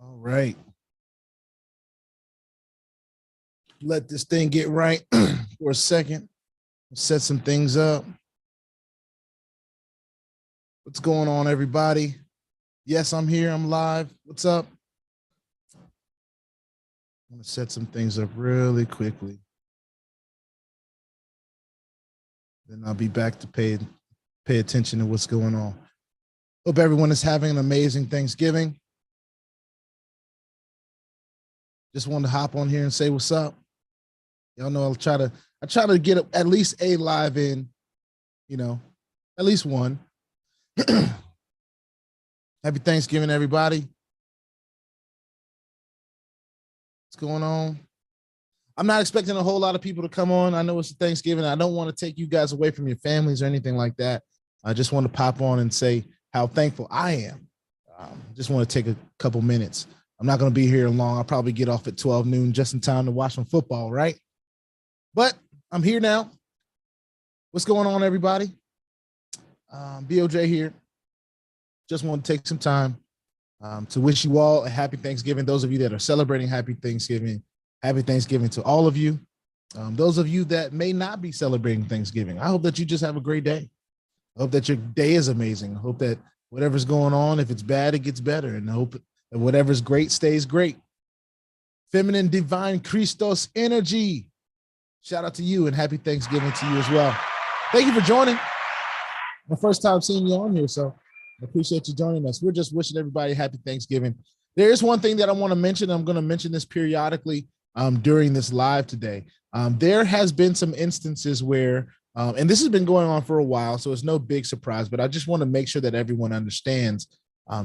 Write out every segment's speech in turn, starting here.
All right. Let this thing get right for a second. Set some things up. What's going on, everybody? Yes, I'm here. I'm live. What's up? I'm going to set some things up really quickly. Then I'll be back to pay attention to what's going on. Hope everyone is having an amazing Thanksgiving. Just wanted to hop on here and say what's up. Y'all know I try to get at least a live in, at least one. Happy Thanksgiving, everybody. What's going on? I'm not expecting a whole lot of people to come on. I know it's Thanksgiving. I don't want to take you guys away from your families or anything like that. I just want to pop on and say how thankful I am. Just want to take a couple minutes. I'm not going to be here long. I'll probably get off at 12 noon just in time to watch some football, right? But I'm here now. What's going on, everybody? BOJ here. Just want to take some time to wish you all a happy Thanksgiving. Those of you that are celebrating, happy Thanksgiving. Happy Thanksgiving to all of you. Those of you that may not be celebrating Thanksgiving, I hope that you just have a great day. I hope that your day is amazing. I hope that whatever's going on, if it's bad, it gets better. And I hope that whatever's great stays great. Feminine Divine Christos Energy. Shout out to you and happy Thanksgiving to you as well. Thank you for joining. My first time seeing you on here, so I appreciate you joining us. We're just wishing everybody happy Thanksgiving. There is one thing that I want to mention. I'm going to mention this periodically during this live today. There has been some instances where, and this has been going on for a while, so it's no big surprise, but I just want to make sure that everyone understands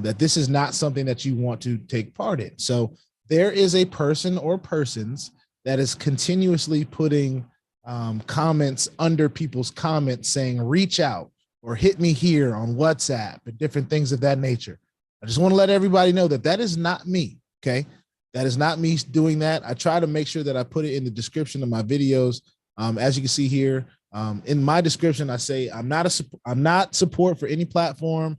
that this is not something that you want to take part in. So there is a person or persons that is continuously putting comments under people's comments saying, reach out or hit me here on WhatsApp and different things of that nature. I just want to let everybody know that that is not me, okay? That is not me doing that. I try to make sure that I put it in the description of my videos. As you can see here, in my description, I say I'm not support for any platform.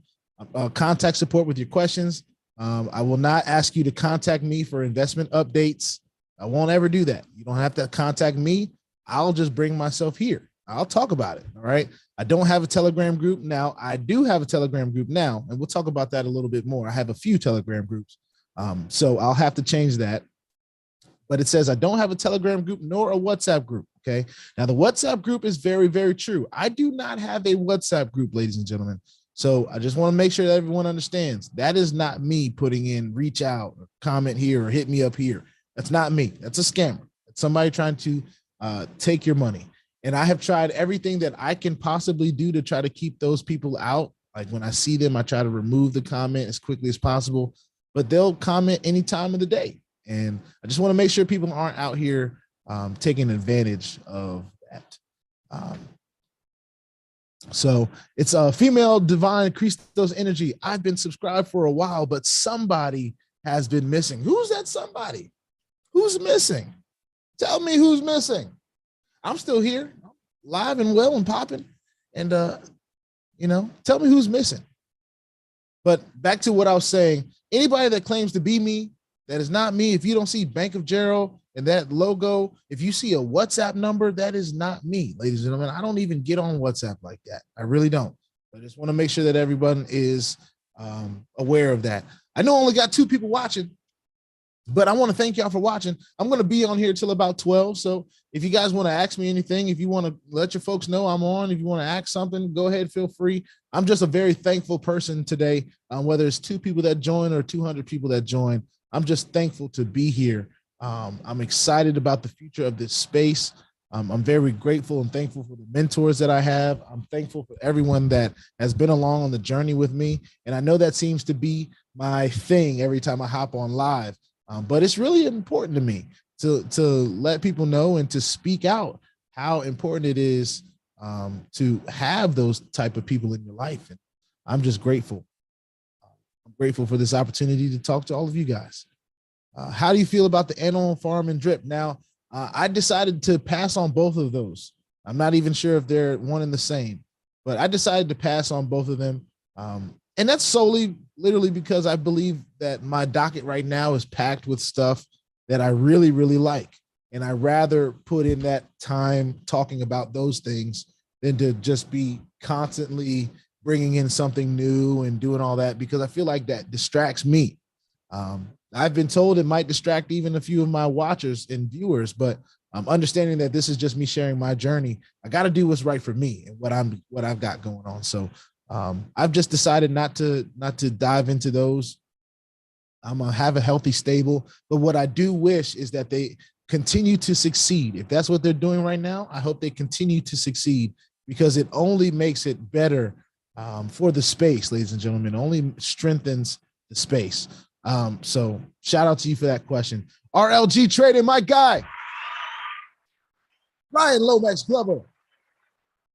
Contact support with your questions. I will not ask you to contact me for investment updates. I won't ever do that. You don't have to contact me. I'll just bring myself here. I'll talk about it. All right. I don't have a Telegram group now. I do have a Telegram group now, and we'll talk about that a little bit more. I have a few Telegram groups. So I'll have to change that. But it says I don't have a Telegram group nor a WhatsApp group. Okay. Now the WhatsApp group is very, very true. I do not have a WhatsApp group, ladies and gentlemen. So I just want to make sure that everyone understands that is not me putting in reach out or comment here or hit me up here. That's not me. That's a scammer. That's somebody trying to take your money. And I have tried everything that I can possibly do to try to keep those people out. Like when I see them, I try to remove the comment as quickly as possible, but they'll comment any time of the day. And I just want to make sure people aren't out here taking advantage of that. So it's a female divine Christos energy. I've been subscribed for a while, but somebody has been missing. Who's that somebody? Who's missing? Tell me who's missing. I'm still here, live and well and popping. And, tell me who's missing. But back to what I was saying, anybody that claims to be me, that is not me. If you don't see Bank of Gerald and that logo, if you see a WhatsApp number, that is not me, ladies and gentlemen. I don't even get on WhatsApp like that. I really don't. I just want to make sure that everyone is aware of that. I know I only got 2 people watching, but I want to thank y'all for watching. I'm going to be on here till about 12. So if you guys want to ask me anything, if you want to let your folks know I'm on, if you want to ask something, go ahead, feel free. I'm just a very thankful person today, whether it's 2 people that join or 200 people that join. I'm just thankful to be here. I'm excited about the future of this space. I'm very grateful and thankful for the mentors that I have. I'm thankful for everyone that has been along on the journey with me. And I know that seems to be my thing every time I hop on live. But it's really important to me to let people know and to speak out how important it is to have those type of people in your life. And I'm just grateful. I'm grateful for this opportunity to talk to all of you guys. How do you feel about the animal farm and drip? Now, I decided to pass on both of those. I'm not even sure if they're one and the same, but I decided to pass on both of them. And that's solely literally because I believe that my docket right now is packed with stuff that I really, really like. And I rather put in that time talking about those things than to just be constantly bringing in something new and doing all that, because I feel like that distracts me. I've been told it might distract even a few of my watchers and viewers, but I'm understanding that this is just me sharing my journey. I got to do what's right for me and what I've got going on. So I've just decided not to dive into those. I'm gonna have a healthy stable, but what I do wish is that they continue to succeed. If that's what they're doing right now, I hope they continue to succeed, because it only makes it better for the space, ladies and gentlemen. It only strengthens the space. So shout out to you for that question. RLG Trading, my guy, Ryan Lomax Glover,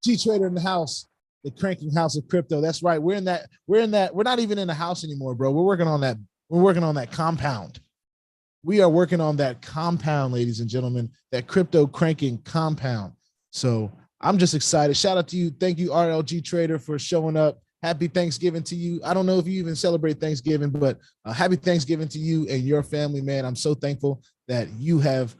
G Trader in the house, the cranking house of crypto. That's right. We're not even in the house anymore, bro. We're working on that compound. We are working on that compound, ladies and gentlemen, that crypto cranking compound. So I'm just excited. Shout out to you. Thank you, RLG Trader, for showing up. Happy Thanksgiving to you. I don't know if you even celebrate Thanksgiving, but happy Thanksgiving to you and your family, man. I'm so thankful that you have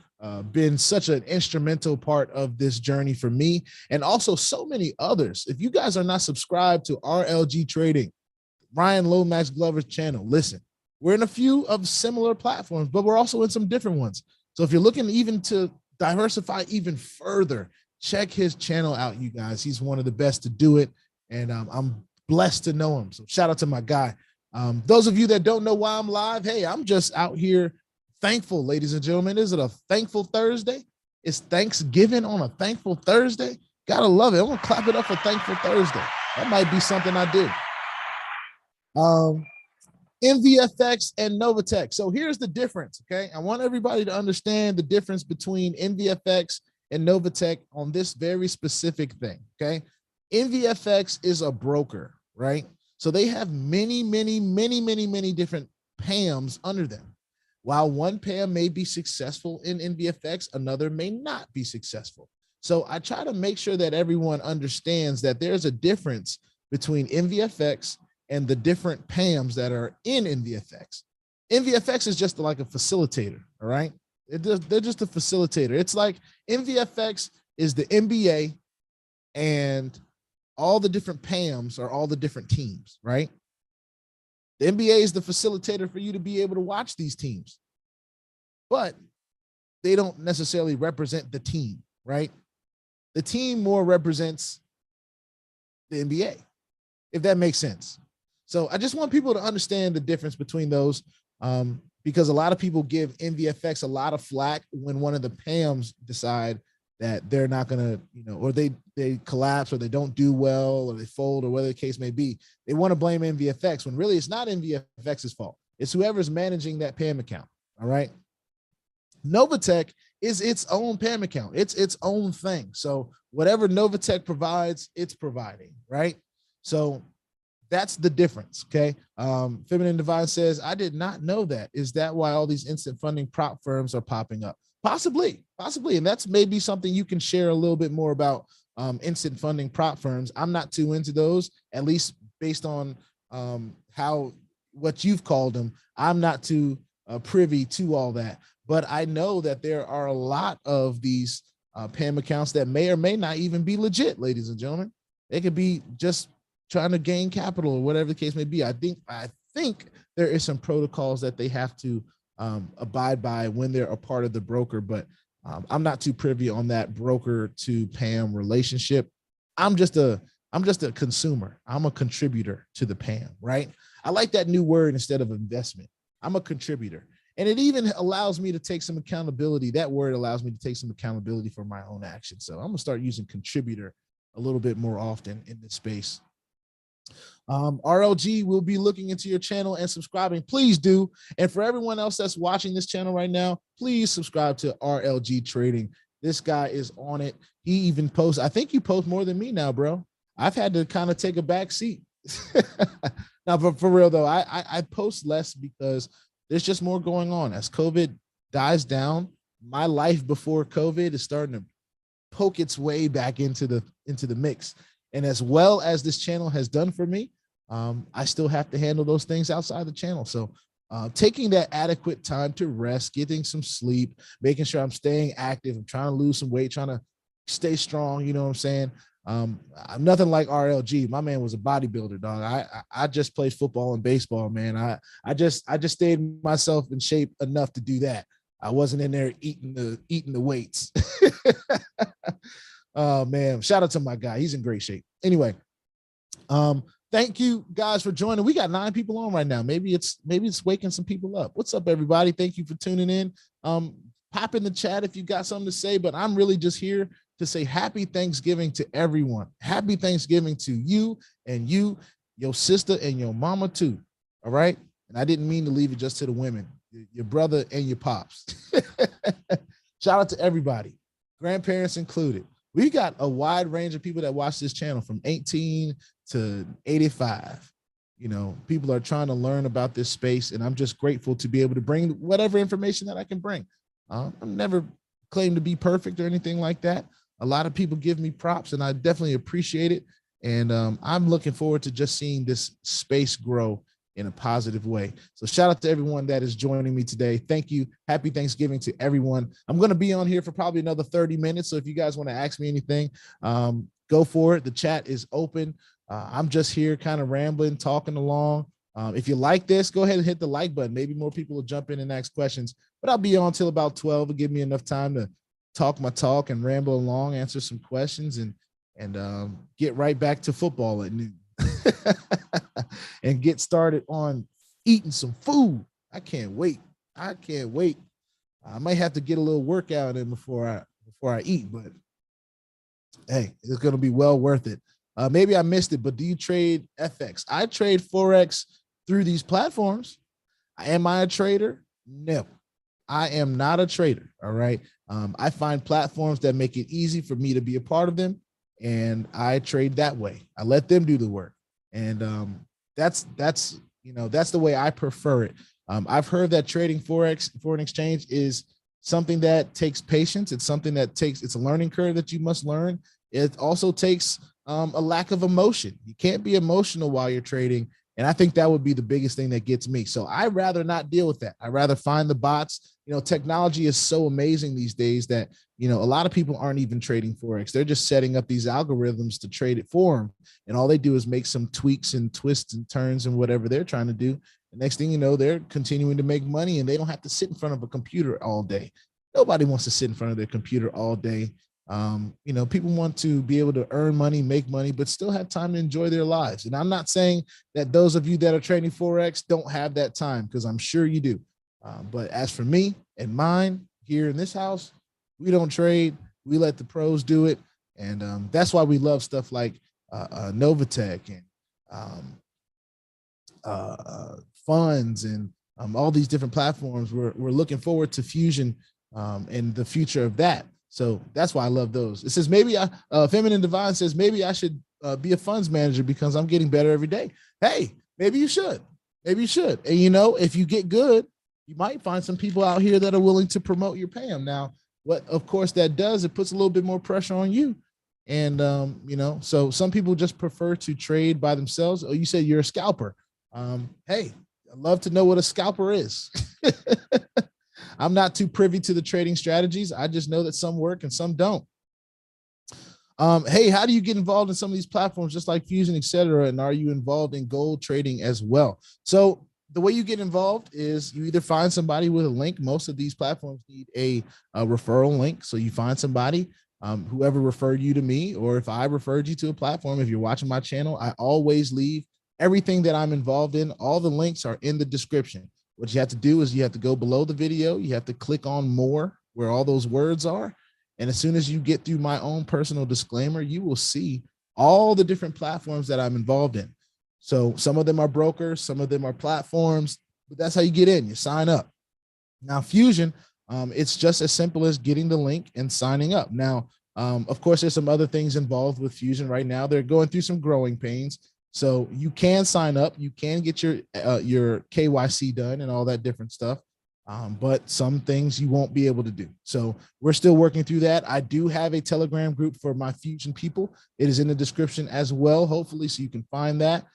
been such an instrumental part of this journey for me, and also so many others. If you guys are not subscribed to RLG Trading, Ryan Lomax Glover's channel, listen, we're in a few of similar platforms, but we're also in some different ones. So if you're looking even to diversify even further, check his channel out, you guys. He's one of the best to do it, and I'm blessed to know him. So shout out to my guy. Those of you that don't know why I'm live, hey, I'm just out here thankful, ladies and gentlemen. Is it a thankful Thursday? It's Thanksgiving on a thankful Thursday. Gotta love it. I'm gonna clap it up for Thankful Thursday. That might be something I do. NVFX and NOVATECH. So here's the difference, okay? I want everybody to understand the difference between NVFX and NOVATECH on this very specific thing, okay? NVFX is a broker, right? So they have many different PAMMs under them. While one PAMM may be successful in NVFX, another may not be successful. So I try to make sure that everyone understands that there's a difference between NVFX and the different PAMMs that are in NVFX. NVFX is just like a facilitator, all right? They're just a facilitator. It's like NVFX is the NBA, and all the different PAMMs are all the different teams, right? The NBA is the facilitator for you to be able to watch these teams, but they don't necessarily represent the team, right? The team more represents the NBA, if that makes sense. So I just want people to understand the difference between those, because a lot of people give NVFX a lot of flack when one of the PAMMs decide that they're not going to, or they collapse, or they don't do well, or they fold, or whatever the case may be. They want to blame NVFX when really it's not NVFX's fault. It's whoever's managing that PAMM account, all right? NOVATECH is its own PAMM account. It's its own thing. So whatever NOVATECH provides, it's providing, right? So that's the difference, okay? Feminine Divine says, I did not know that. Is that why all these instant funding prop firms are popping up? Possibly. And that's maybe something you can share a little bit more about, instant funding prop firms. I'm not too into those, at least based on what you've called them. I'm not too privy to all that, but I know that there are a lot of these PAMM accounts that may or may not even be legit, ladies and gentlemen. They could be just trying to gain capital or whatever the case may be. I think there is some protocols that they have to abide by when they're a part of the broker, but I'm not too privy on that broker to PAMM relationship. I'm just a consumer. I'm a contributor to the PAMM, right? I like that new word instead of investment. I'm a contributor. And it even allows me to take some accountability. That word allows me to take some accountability for my own actions. So I'm gonna start using contributor a little bit more often in this space. RLG will be looking into your channel and subscribing. Please do. And for everyone else that's watching this channel right now, please subscribe to RLG Trading. This guy is on it. He even posts, I think you post more than me now, bro. I've had to kind of take a back seat. Now, but for real though, I post less because there's just more going on. As COVID dies down, my life before COVID is starting to poke its way back into the mix. And as well as this channel has done for me, I still have to handle those things outside the channel. So taking that adequate time to rest, getting some sleep, making sure I'm staying active. I'm trying to lose some weight, trying to stay strong. You know what I'm saying? I'm nothing like RLG. My man was a bodybuilder, dog. I just played football and baseball, man. I just stayed myself in shape enough to do that. I wasn't in there eating the weights. Oh man, shout out to my guy. He's in great shape. Anyway, thank you guys for joining. We got 9 people on right now. Maybe it's waking some people up. What's up, everybody? Thank you for tuning in. Pop in the chat if you got something to say, but I'm really just here to say happy Thanksgiving to everyone. Happy Thanksgiving to you and your sister and your mama too. All right. And I didn't mean to leave it just to the women, your brother and your pops. Shout out to everybody, grandparents included. We got a wide range of people that watch this channel from 18 to 85. You know, people are trying to learn about this space, and I'm just grateful to be able to bring whatever information that I can bring. I'm never claimed to be perfect or anything like that. A lot of people give me props, and I definitely appreciate it. And I'm looking forward to just seeing this space grow in a positive way. So shout out to everyone that is joining me today. Thank you. Happy Thanksgiving to everyone. I'm going to be on here for probably another 30 minutes. So if you guys want to ask me anything, go for it. The chat is open. I'm just here kind of rambling, talking along. If you like this, go ahead and hit the like button. Maybe more people will jump in and ask questions, but I'll be on till about 12 to give me enough time to talk my talk and ramble along, answer some questions, and get right back to football at noon. And get started on eating some food. I can't wait. I might have to get a little workout in before I eat, but hey, it's going to be well worth it. Maybe I missed it, but do you trade FX? I trade Forex through these platforms. Am I a trader? No, I am not a trader. All right. I find platforms that make it easy for me to be a part of them, and I trade that way. I let them do the work. And that's the way I prefer it. I've heard that trading Forex, foreign exchange, is something that takes patience. It's something that it's a learning curve that you must learn. It also takes a lack of emotion. You can't be emotional while you're trading. And I think that would be the biggest thing that gets me. So I'd rather not deal with that. I'd rather find the bots. You know, technology is so amazing these days that, you know, a lot of people aren't even trading Forex. They're just setting up these algorithms to trade it for them. And all they do is make some tweaks and twists and turns and whatever they're trying to do. The next thing you know, they're continuing to make money, and they don't have to sit in front of a computer all day. Nobody wants to sit in front of their computer all day. You know, people want to be able to earn money, make money, but still have time to enjoy their lives. And I'm not saying that those of you that are trading Forex don't have that time, because I'm sure you do. But as for me and mine here in this house, we don't trade. We let the pros do it. And that's why we love stuff like NOVATECH and funds and all these different platforms. We're looking forward to Fusion and the future of that. So that's why I love those. It says maybe Feminine Divine says maybe I should be a funds manager because I'm getting better every day. Hey, maybe you should. Maybe you should. And you know, if you get good, you might find some people out here that are willing to promote your PAMM. Now, what of course that does, it puts a little bit more pressure on you. And you know, so some people just prefer to trade by themselves. Oh, you said you're a scalper. Hey, I'd love to know what a scalper is. I'm not too privy to the trading strategies. I just know that some work and some don't. Hey, how do you get involved in some of these platforms, just like Fusion, et cetera? And are you involved in gold trading as well? So the way you get involved is you either find somebody with a link. Most of these platforms need a referral link. So you find somebody, whoever referred you to me, or if I referred you to a platform, if you're watching my channel, I always leave everything that I'm involved in. All the links are in the description. What you have to do is you have to go below the video. You have to click on more where all those words are. And as soon as you get through my own personal disclaimer, you will see all the different platforms that I'm involved in. So some of them are brokers, some of them are platforms, but that's how you get in. You sign up. Now, Fusion, it's just as simple as getting the link and signing up. Now, of course, there's some other things involved with Fusion right now. They're going through some growing pains. So you can sign up, you can get your KYC done and all that different stuff. But some things you won't be able to do. So we're still working through that. I do have a Telegram group for my Fusion people. It is in the description as well, hopefully, so you can find that.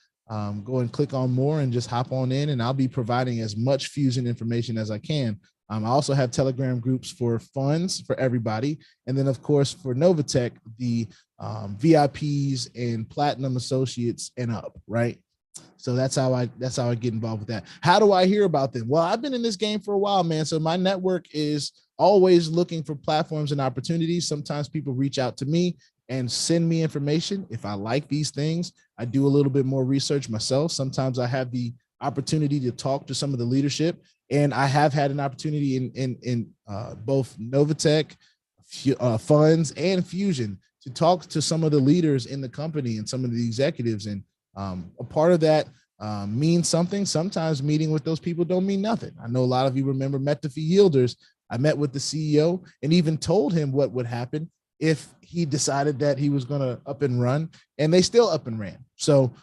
go and click on more and just hop on in, and I'll be providing as much Fusion information as I can. I also have Telegram groups for funds for everybody. And then, of course, for NOVATECH, the VIPs and Platinum Associates and up, right? So that's how I get involved with that. How do I hear about them? Well, I've been in this game for a while, man. So my network is always looking for platforms and opportunities. Sometimes people reach out to me and send me information. If I like these things, I do a little bit more research myself. Sometimes I have the opportunity to talk to some of the leadership, and I have had an opportunity in both NOVATECH funds and Fusion to talk to some of the leaders in the company and some of the executives. And a part of that means something. Sometimes meeting with those people don't mean nothing. I know a lot of you remember METAVERSE Yielders. I met with the CEO and even told him what would happen if he decided that he was going to up and run, and they still up and ran. So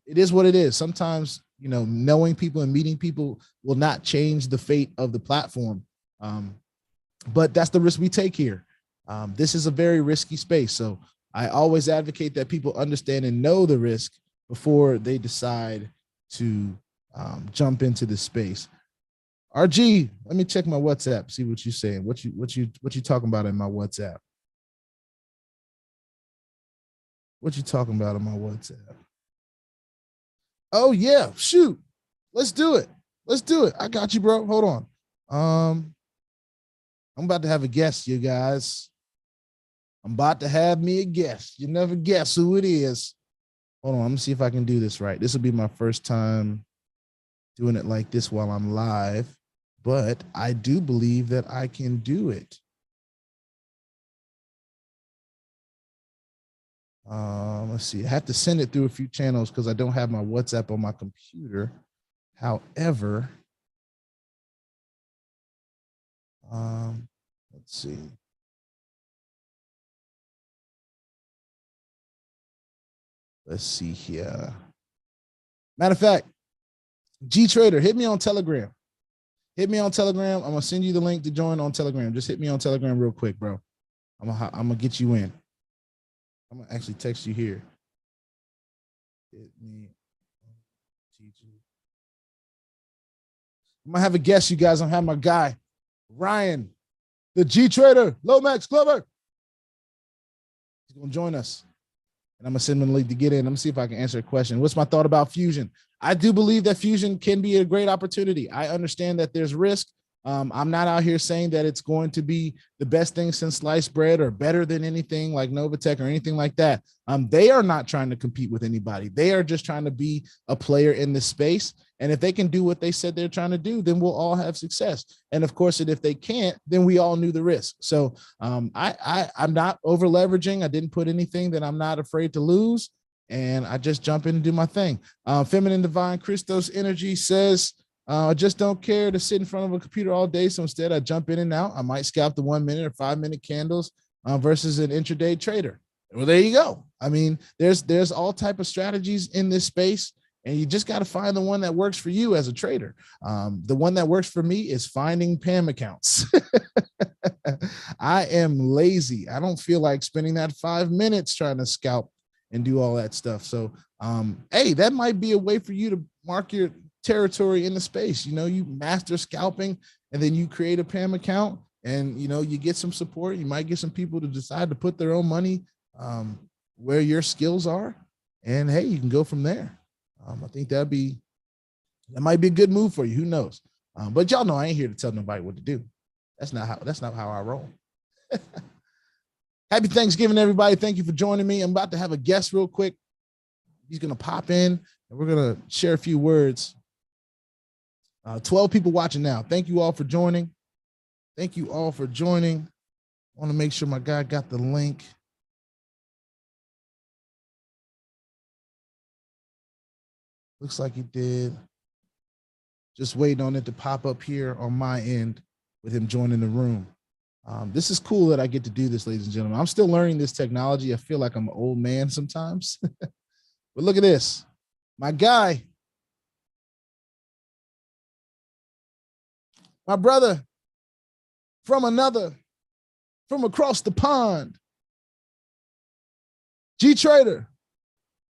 it is what it is. Sometimes, you know, knowing people and meeting people will not change the fate of the platform. But that's the risk we take here. This is a very risky space. So I always advocate that people understand and know the risk before they decide to jump into this space. RG, let me check my WhatsApp, see what you're saying. What you talking about in my WhatsApp? What you talking about in my WhatsApp? Oh yeah, shoot. Let's do it. Let's do it. I got you, bro. Hold on. I'm about to have a guest, you guys. I'm about to have me a guest. You never guess who it is. Hold on, let me see if I can do this right. This will be my first time doing it like this while I'm live, but I do believe that I can do it. Let's see. I have to send it through a few channels because I don't have my WhatsApp on my computer. However, let's see. Let's see here. Matter of fact, G Trader, hit me on Telegram. Hit me on Telegram. I'm gonna send you the link to join on Telegram. Just hit me on Telegram real quick, bro. I'm gonna get you in. I'm gonna actually text you here. Hit me. I'm gonna have a guest, you guys. I'm having my guy, Ryan, the G Trader, Lomax Glover. He's gonna join us. And I'm gonna send him the link to get in. I'm gonna see if I can answer a question. What's my thought about Fusion? I do believe that Fusion can be a great opportunity. I understand that there's risk. I'm not out here saying that it's going to be the best thing since sliced bread or better than anything like NOVATECH or anything like that. They are not trying to compete with anybody. They are just trying to be a player in this space. And if they can do what they said they're trying to do, then we'll all have success. And of course, if they can't, then we all knew the risk. So I'm not over leveraging. I didn't put anything that I'm not afraid to lose. And I just jump in and do my thing. Feminine Divine Christos Energy says, I just don't care to sit in front of a computer all day. So instead I jump in and out. I might scalp the 1 minute or 5 minute candles versus an intraday trader. Well, there you go. I mean, there's all type of strategies in this space, and you just got to find the one that works for you as a trader. The one that works for me is finding PAMM accounts. I am lazy. I don't feel like spending that 5 minutes trying to scalp and do all that stuff. So, hey, that might be a way for you to mark your territory in the space. You know, you master scalping and then you create a PAMM account and, you know, you get some support. You might get some people to decide to put their own money where your skills are. And hey, you can go from there. I think that might be a good move for you. Who knows? But y'all know I ain't here to tell nobody what to do. That's not how I roll. Happy Thanksgiving, everybody. Thank you for joining me. I'm about to have a guest real quick. He's going to pop in and we're going to share a few words. 12 people watching now. Thank you all for joining. Thank you all for joining. I want to make sure my guy got the link. Looks like he did. Just waiting on it to pop up here on my end with him joining the room. This is cool that I get to do this, ladies and gentlemen. I'm still learning this technology. I feel like I'm an old man sometimes. But look at this. My guy, my brother from across the pond, G Trader.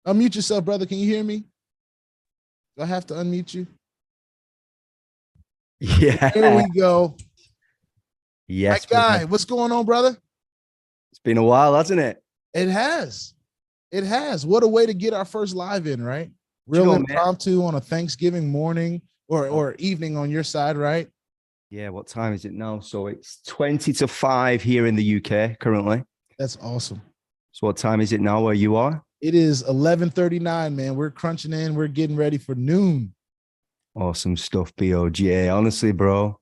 Unmute yourself, brother. Can you hear me? Do I have to unmute you? Yeah. There we go. Yes. My guy, what's going on, brother? It's been a while, hasn't it? It has. It has. What a way to get our first live in, right? Real You know, impromptu on a Thanksgiving morning or evening on your side, right? Yeah. What time is it now? So it's 20 to 5 here in the UK currently. That's awesome. So what time is it now where you are? It is 11:39, man. We're crunching in. We're getting ready for noon. Awesome stuff, BOJ. Honestly, bro,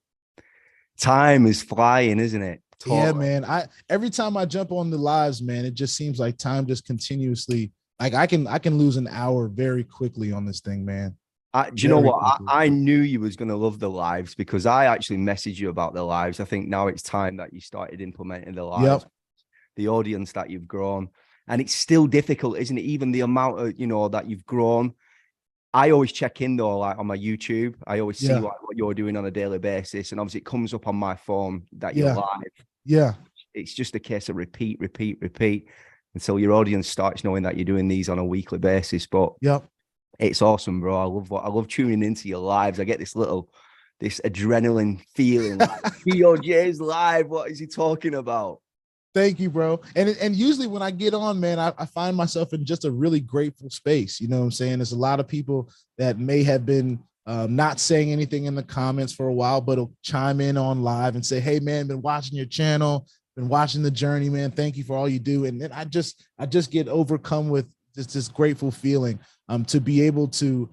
time is flying, isn't it? Totally. Yeah, man. Every time I jump on the lives, man, it just seems like time just continuously, like I can lose an hour very quickly on this thing, man. Do you know what? I knew you was going to love the lives because I actually messaged you about the lives. I think now it's time that you started implementing the lives. Yep. The audience that you've grown. And it's still difficult, isn't it? Even the amount of, that you've grown. I always check in though, like on my YouTube. I always see what you're doing on a daily basis. And obviously it comes up on my phone that you're live. Yeah. It's just a case of repeat until your audience starts knowing that you're doing these on a weekly basis. But it's awesome, bro. I love tuning into your lives. I get this adrenaline feeling like BOJ's live. What is he talking about? Thank you, bro. And usually when I get on, man, I find myself in just a really grateful space. You know what I'm saying? There's a lot of people that may have been not saying anything in the comments for a while, but will chime in on live and say, hey, man, been watching your channel, been watching the journey, man. Thank you for all you do. And then I just get overcome with just this grateful feeling to be able to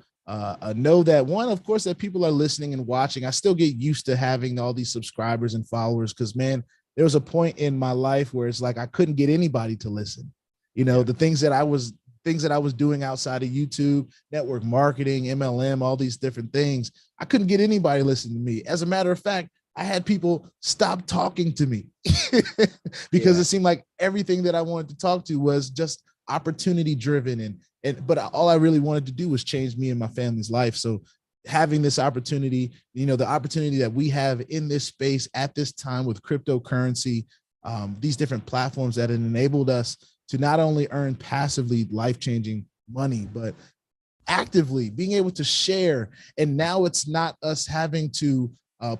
know that, one, of course, that people are listening and watching. I still get used to having all these subscribers and followers because, man, there was a point in my life where it's like I couldn't get anybody to listen. The things that I was doing outside of YouTube, network marketing, MLM, all these different things, I couldn't get anybody to listen to me. As a matter of fact, I had people stop talking to me because it seemed like everything that I wanted to talk to was just opportunity driven. But all I really wanted to do was change me and my family's life. So having this opportunity, the opportunity that we have in this space at this time with cryptocurrency, these different platforms that enabled us to not only earn passively life-changing money, but actively being able to share. And now it's not us having to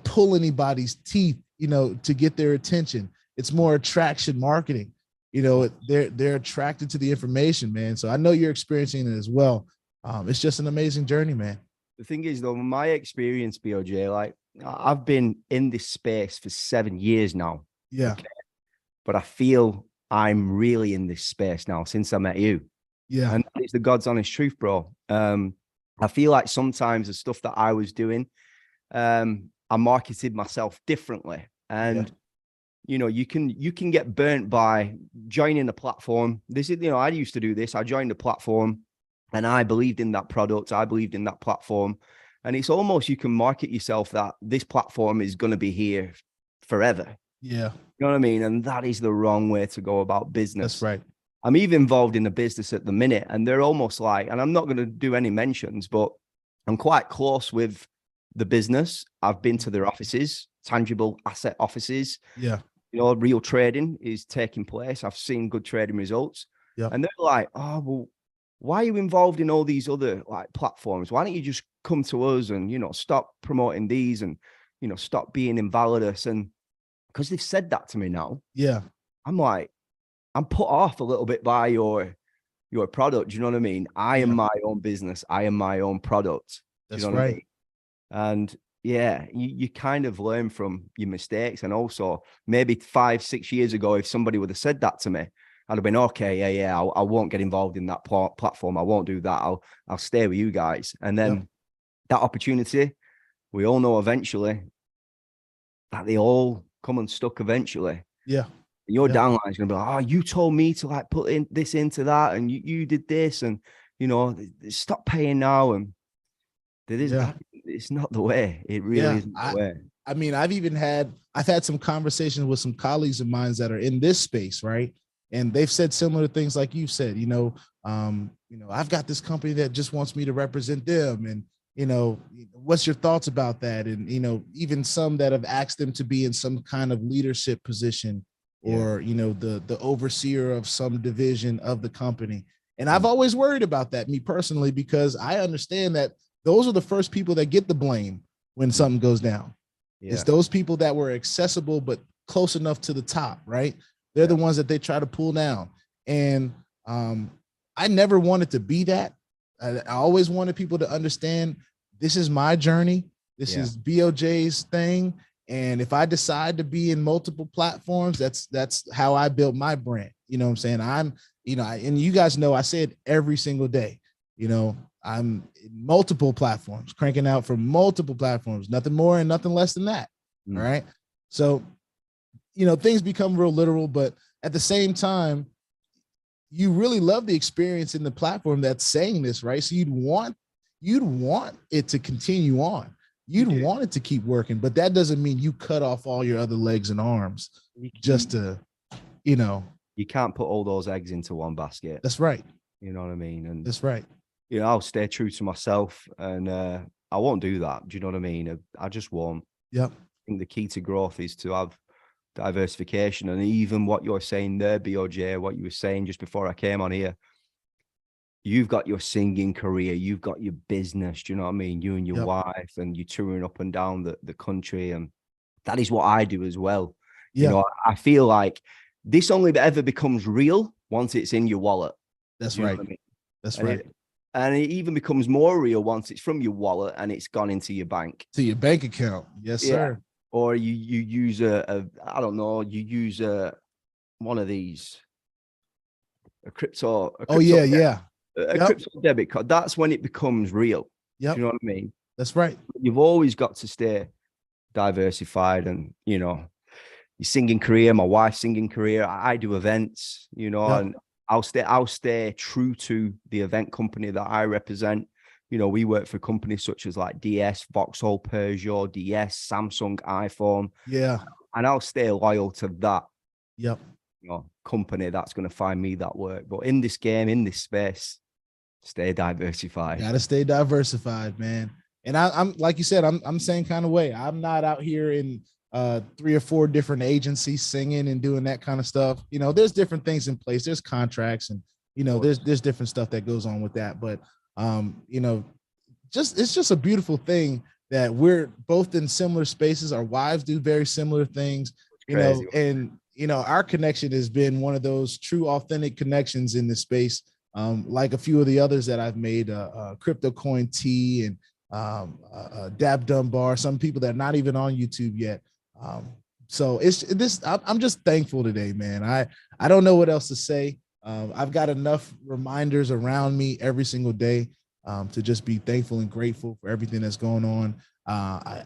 pull anybody's teeth, to get their attention. It's more attraction marketing. They're attracted to the information, man. So I know you're experiencing it as well. It's just an amazing journey, man. The thing is, though, my experience, BOJ, like I've been in this space for 7 years now. Yeah. Okay? But I feel I'm really in this space now since I met you. Yeah. And it's the God's honest truth, bro. I feel like sometimes the stuff that I was doing, I marketed myself differently. And, you can get burnt by joining a platform. This is, I used to do this. I joined a platform. And I believed in that product. I believed in that platform. And it's almost, you can market yourself that this platform is going to be here forever. Yeah. You know what I mean? And that is the wrong way to go about business. That's right. I'm even involved in a business at the minute, and they're almost like, and I'm not going to do any mentions, but I'm quite close with the business. I've been to their offices, tangible asset offices. Yeah. Real trading is taking place. I've seen good trading results. Yeah. And they're like, oh, well, why are you involved in all these other platforms? Why don't you just come to us and, stop promoting these and, stop being in VALIDUS? And because they've said that to me now. Yeah. I'm like, I'm put off a little bit by your product. Do you know what I mean? I am my own business. I am my own product. That's right. I mean? And you kind of learn from your mistakes. And also maybe 5-6 years ago, if somebody would have said that to me, I'd have been, okay, I won't get involved in that platform. I won't do that. I'll stay with you guys. And then that opportunity, we all know eventually that they all come unstuck eventually. Yeah. And your downline is going to be like, oh, you told me to put in this into that. And you did this. And, stop paying now. And it's not the way. It really isn't the way. I mean, I've had some conversations with some colleagues of mine that are in this space, right? And they've said similar things like you said, I've got this company that just wants me to represent them. And, what's your thoughts about that? And, even some that have asked them to be in some kind of leadership position or, the overseer of some division of the company. And I've always worried about that, me personally, because I understand that those are the first people that get the blame when something goes down. Yeah. It's those people that were accessible but close enough to the top, right? They're the ones that they try to pull down. And I never wanted to be that. I always wanted people to understand this is my journey. This is BOJ's thing. And if I decide to be in multiple platforms, that's how I built my brand. You know what I'm saying? I'm, you know, and you guys know, I say it every single day, you know, I'm in multiple platforms, cranking out from multiple platforms, nothing more and nothing less than that. All right. So, you know, things become real literal, but at the same time, you really love the experience in the platform that's saying this, right? So you'd want it to continue on. You'd want it to keep working, but that doesn't mean you cut off all your other legs and arms just to, you know. You can't put all those eggs into one basket. That's right. You know what I mean? And that's right. You know, I'll stay true to myself, and I won't do that. Do you know what I mean? I just won't. Yep. I think the key to growth is to have diversification. And even what you're saying there, BOJ, what you were saying just before I came on here, you've got your singing career, you've got your business, do you know what I mean? You and your wife, and you're touring up and down the country. And that is what I do as well. You know, I feel like this only ever becomes real once it's in your wallet. That's right. I mean? That's right. And it even becomes more real once it's from your wallet and it's gone into your bank. To your bank account. Yes, sir. Or you use I don't know, you use one of these, a crypto crypto debit card. That's when it becomes real. Yeah. You know what I mean? That's right. You've always got to stay diversified. And, you know, your singing career, my wife's singing career, I do events, you know, and I'll stay true to the event company that I represent. You know, we work for companies such as like DS, Vauxhall, Peugeot, DS, Samsung, iPhone. Yeah. And I'll stay loyal to that. Yep. You know, company that's going to find me that work. But in this game, in this space, stay diversified. Gotta stay diversified, man. And I'm like you said, I'm same kind of way. I'm not out here in 3 or 4 different agencies singing and doing that kind of stuff. You know, there's different things in place. There's contracts, and you know, there's different stuff that goes on with that. But you know, it's just a beautiful thing that we're both in similar spaces. Our wives do very similar things, you know, and you know, our connection has been one of those true, authentic connections in this space. Like a few of the others that I've made, Crypto Coin T and Dab Dunbar, some people that are not even on YouTube yet. So it's this, I'm just thankful today, man. I don't know what else to say. I've got enough reminders around me every single day to just be thankful and grateful for everything that's going on.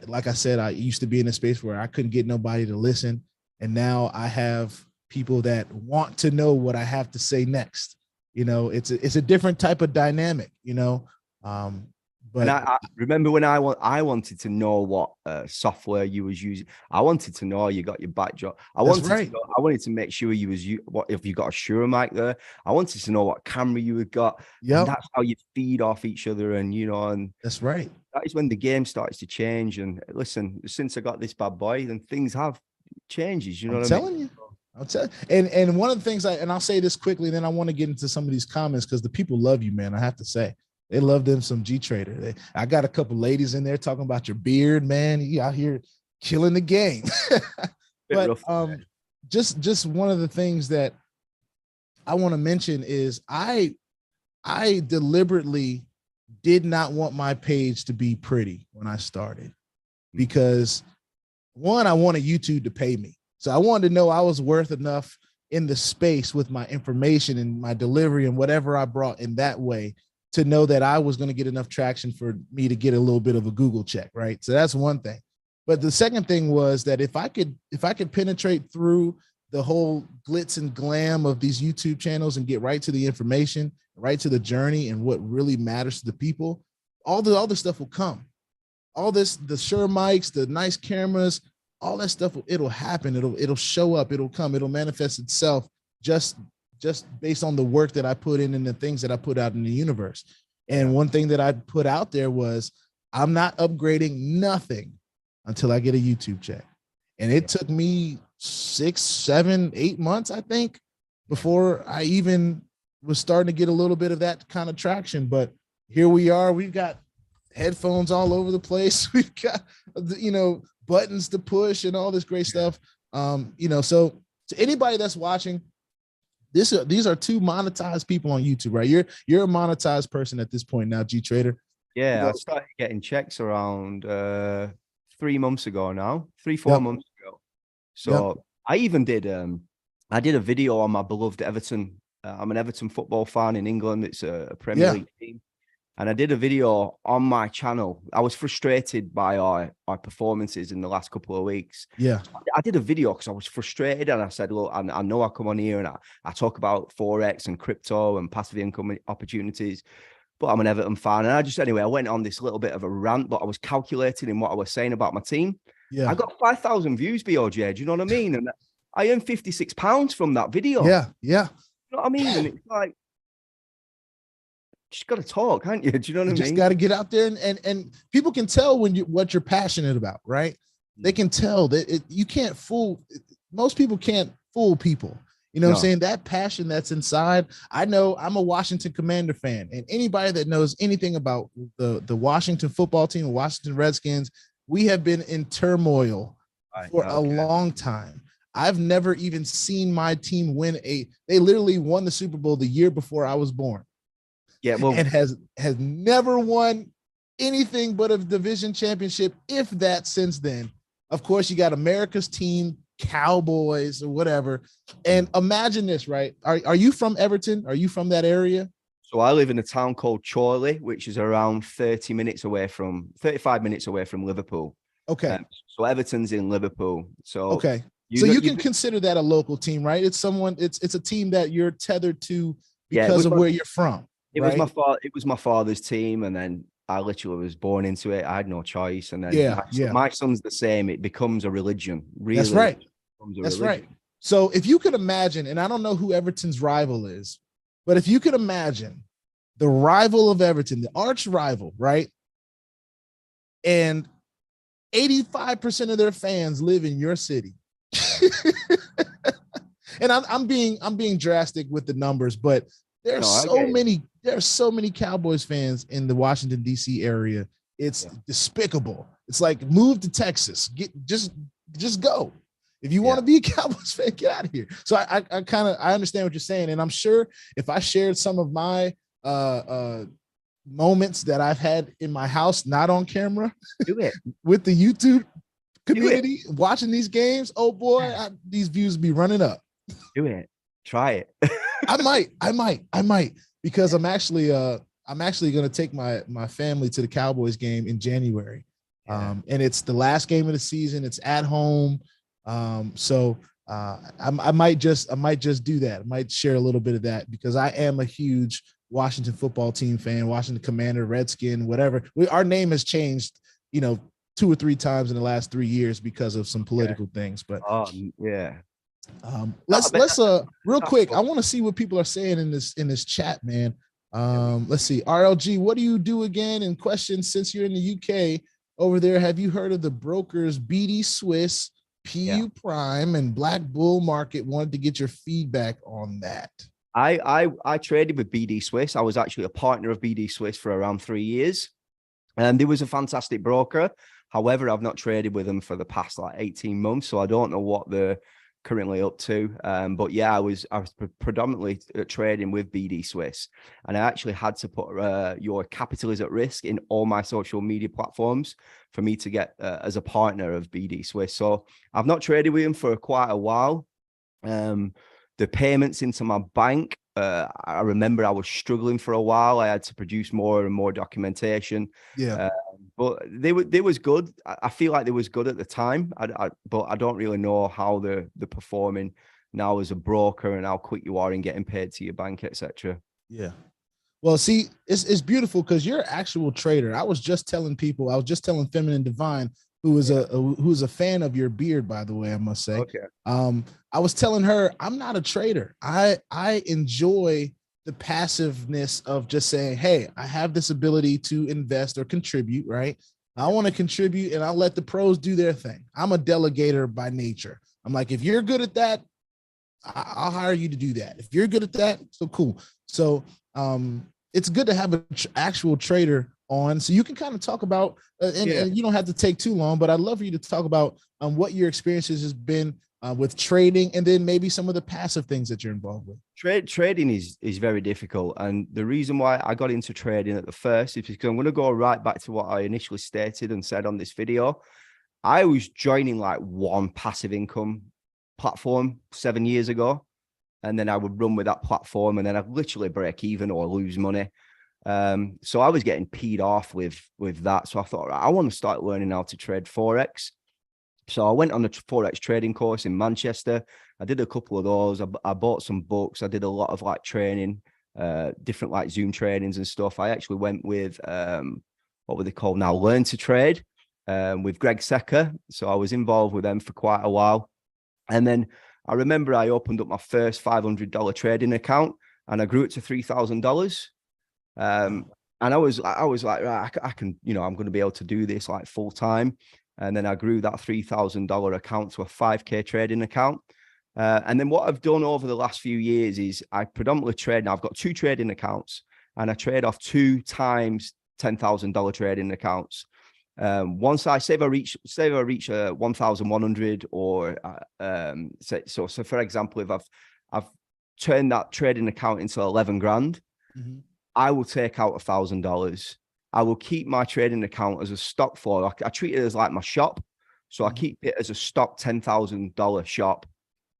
Like I said, I used to be in a space where I couldn't get nobody to listen. And now I have people that want to know what I have to say next. You know, it's a different type of dynamic, you know. But I remember when I wanted to know what software you was using. I wanted to know you got your backdrop. I wanted to make sure if you got a Shure mic there. I wanted to know what camera you had got. Yeah, that's how you feed off each other, and you know, and that's right. That is when the game starts to change. And listen, since I got this bad boy, then things have changes. You know what I mean? I'm telling you. I'll tell you. And one of the things I'll say this quickly, then I want to get into some of these comments because the people love you, man. I have to say. They love them some G Trader. I got a couple ladies in there talking about your beard, man. You out here killing the game. But just one of the things that I want to mention is I deliberately did not want my page to be pretty when I started, because one, I wanted YouTube to pay me. So I wanted to know I was worth enough in the space with my information and my delivery and whatever I brought in that way to know that I was going to get enough traction for me to get a little bit of a Google check, right? So that's one thing. But the second thing was that if I could penetrate through the whole glitz and glam of these YouTube channels and get right to the information, right to the journey and what really matters to the people, all the other stuff will come. All this, the Shure mics, the nice cameras, all that stuff, it'll happen. It'll show up. It'll come. It'll manifest itself just based on the work that I put in and the things that I put out in the universe. And one thing that I put out there was I'm not upgrading nothing until I get a YouTube check. And it took me 6, 7, 8 months, I think, before I even was starting to get a little bit of that kind of traction. But here we are. We've got headphones all over the place. We've got, you know, buttons to push and all this great stuff. You know, so to anybody that's watching, these are two monetized people on YouTube, right? You're a monetized person at this point now, G Trader. Yeah, I started getting checks around 3 months ago now, 3-4 months ago. So I even did I did a video on my beloved Everton. I'm an Everton football fan in England. It's a Premier League team. And I did a video on my channel. I was frustrated by our performances in the last couple of weeks. Yeah. I did a video because I was frustrated, and I said, look, I know I come on here and I talk about Forex and crypto and passive income opportunities, but I'm an Everton fan. And anyway, I went on this little bit of a rant, but I was calculating in what I was saying about my team. Yeah. I got 5,000 views, BOJ. Do you know what I mean? And I earned £56 from that video. Yeah. Yeah. You know what I mean? And it's like, just got to talk, can't you? Do you know what I mean? Just got to get out there and people can tell when what you're passionate about, right? They can tell that you can't fool. Most people can't fool people. You know what I'm saying? That passion that's inside. I know I'm a Washington Commander fan, and anybody that knows anything about the Washington football team, the Washington Redskins, we have been in turmoil for a long time. I've never even seen my team win they literally won the Super Bowl the year before I was born. Yeah, well, and has never won anything but a division championship, if that, since then. Of course, you got America's team, Cowboys or whatever. And imagine this, right? Are you from Everton? Are you from that area? So I live in a town called Chorley, which is around 35 minutes away from Liverpool. Okay. So Everton's in Liverpool. So okay. You can consider that a local team, right? It's a team that you're tethered to because of where you're from. It was my father's team, and then I literally was born into it. I had no choice, and then my son's the same. It becomes a religion. Really, that's right. That's right. So if you could imagine, and I don't know who Everton's rival is, but if you could imagine the rival of Everton, the arch rival, right? And 85% of their fans live in your city. And I'm being drastic with the numbers, but there are so many Cowboys fans in the Washington, D.C. area. It's despicable. It's like, move to Texas. Just go. If you want to be a Cowboys fan, get out of here. So I understand what you're saying. And I'm sure if I shared some of my moments that I've had in my house, not on camera, with the YouTube community watching these games, oh boy, these views be running up. Do it. Try it. I might, because I'm actually going to take my family to the Cowboys game in January. And it's the last game of the season. It's at home. So I might just do that. I might share a little bit of that, because I am a huge Washington football team fan, Washington Commander, Redskin, whatever. Our name has changed, 2 or 3 times in the last 3 years because of some political things, but let's real quick. I want to see what people are saying in this chat, man. Let's see. RLG, what do you do again? And question, since you're in the UK over there, have you heard of the brokers BD Swiss, PU Prime, and Black Bull Market? Wanted to get your feedback on that. I traded with BD Swiss. I was actually a partner of BD Swiss for around 3 years, and there was a fantastic broker. However, I've not traded with them for the past 18 months, so I don't know what they're currently up to. But yeah, I was predominantly trading with BD Swiss, and I actually had to put your capital is at risk in all my social media platforms for me to get as a partner of BD Swiss. So I've not traded with them for quite a while. The payments into my bank, I remember I was struggling for a while. I had to produce more and more documentation. But they was good. I feel like they was good at the time. But I don't really know how they're performing now as a broker, and how quick you are in getting paid to your bank, etc. Yeah. Well, see, it's beautiful because you're an actual trader. I was just telling Feminine Divine, who is a fan of your beard, by the way, I must say. Okay. I was telling her I'm not a trader. I enjoy the passiveness of just saying, hey, I have this ability to invest or contribute, right? I want to contribute, and I'll let the pros do their thing. I'm a delegator by nature. I'm like, if you're good at that, I'll hire you to do that. If you're good at that, so cool. So it's good to have an actual trader on, so you can kind of talk about, and you don't have to take too long, but I'd love for you to talk about what your experiences has been with trading, and then maybe some of the passive things that you're involved with. Trading is very difficult. And the reason why I got into trading at the first is because I'm going to go right back to what I initially stated and said on this video. I was joining like one passive income platform 7 years ago, and then I would run with that platform, and then I'd literally break even or lose money. So I was getting peed off with that. So I thought, right, I want to start learning how to trade Forex. So I went on a Forex trading course in Manchester. I did a couple of those. I bought some books. I did a lot of like training, different like Zoom trainings and stuff. I actually went with, what were they called now? Learn to Trade, with Greg Secker. So I was involved with them for quite a while. And then I remember I opened up my first $500 trading account, and I grew it to $3,000. And I was like, right, I can, you know, I'm going to be able to do this like full time. And then I grew that $3,000 account to a 5K trading account. And then what I've done over the last few years is I predominantly trade. Now I've got 2 trading accounts, and I trade off 2 times $10,000 trading accounts. Once I say I reach 1,100, or so for example, if I've turned that trading account into 11 grand, I will take out $1,000. I will keep my trading account as a stock for, I treat it as like my shop. So I keep it as a stock $10,000 shop.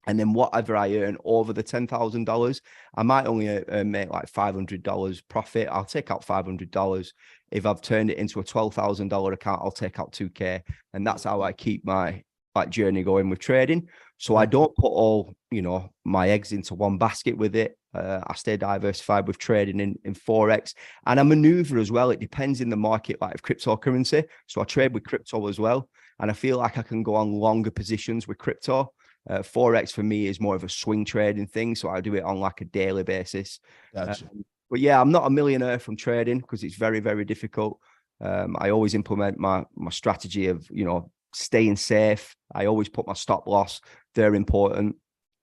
And then whatever I earn over the $10,000, I might only make like $500 profit. I'll take out $500. If I've turned it into a $12,000 account, I'll take out 2K. And that's how I keep my like journey going with trading. So I don't put all, you know, my eggs into one basket with it. I stay diversified with trading in Forex, and I maneuver as well. It depends in the market, like cryptocurrency. So I trade with crypto as well. And I feel like I can go on longer positions with crypto. Forex for me is more of a swing trading thing. So I do it on like a daily basis. Gotcha. But yeah, I'm not a millionaire from trading because it's very, very difficult. I always implement my strategy of, you know, staying safe. I always put my stop loss. They're important.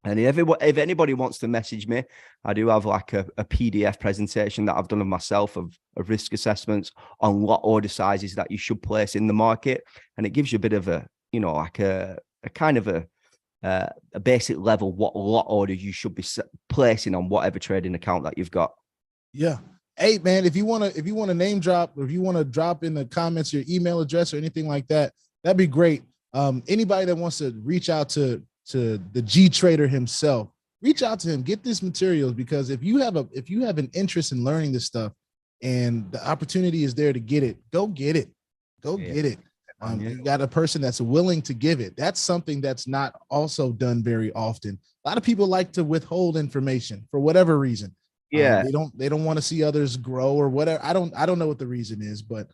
And if anybody wants to message me, I do have like a PDF presentation that I've done of myself of risk assessments on lot order sizes that you should place in the market. And it gives you a bit of a, you know, like a kind of a basic level, what lot order you should be placing on whatever trading account that you've got. Yeah. Hey man, if you want to name drop, or if you want to drop in the comments your email address or anything like that, that'd be great. Anybody that wants to reach out to the G Trader himself, reach out to him, get this materials, because if you have an interest in learning this stuff and the opportunity is there to get it, go get it. Get it. You got a person that's willing to give it. That's something that's not also done very often. A lot of people like to withhold information for whatever reason. Yeah. They don't want to see others grow or whatever. I don't know what the reason is, but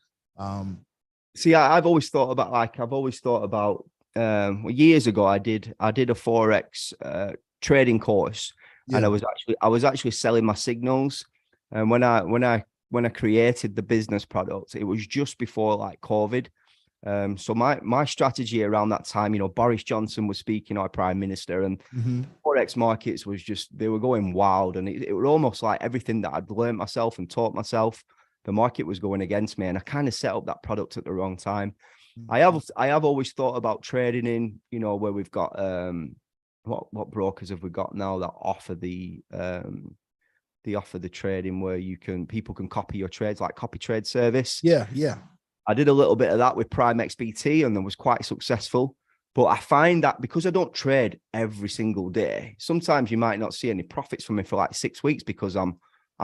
see, I've always thought about years ago, I did a Forex trading course, and I was actually selling my signals. And when I created the business product, it was just before like COVID. So my strategy around that time, you know, Boris Johnson was speaking, our prime minister, and Forex markets was just, they were going wild, and it was almost like everything that I'd learned myself and taught myself, the market was going against me, and I kind of set up that product at the wrong time. I have always thought about trading in, you know, where we've got what brokers have we got now that offer the trading where people can copy your trades, like copy trade service. Yeah. I did a little bit of that with Prime XBT, and that was quite successful. But I find that because I don't trade every single day, sometimes you might not see any profits from me for like 6 weeks because I'm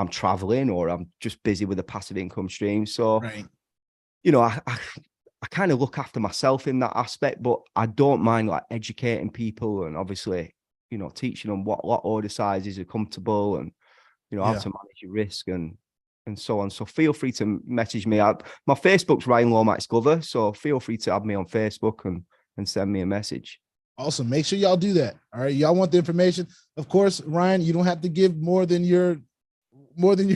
traveling or I'm just busy with a passive income stream. So, you know, I kind of look after myself in that aspect, but I don't mind like educating people and obviously, you know, teaching them what lot order sizes are comfortable and, you know, how to manage your risk and so on. So feel free to message me. My Facebook's Ryan Lomax Glover, so feel free to add me on Facebook and send me a message. Awesome. Make sure y'all do that. All right. Y'all want the information. Of course, Ryan, you don't have to give more than you're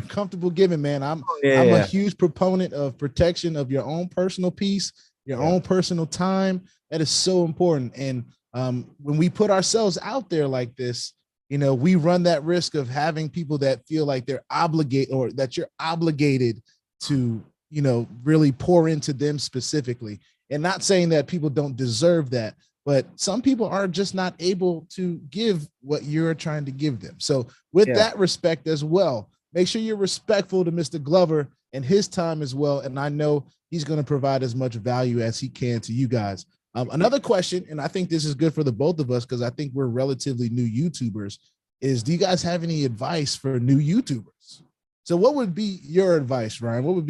comfortable giving, man. I'm a huge proponent of protection of your own personal peace, your own personal time. That is so important. And when we put ourselves out there like this, you know, we run that risk of having people that feel like they're obligated or that you're obligated to you know, really pour into them specifically. And not saying that people don't deserve that, but some people are just not able to give what you're trying to give them. So with that respect as well, make sure you're respectful to Mr. Glover and his time as well. And I know he's going to provide as much value as he can to you guys. Another question, and I think this is good for the both of us, because I think we're relatively new YouTubers, is do you guys have any advice for new YouTubers? So what would be your advice, Ryan? What would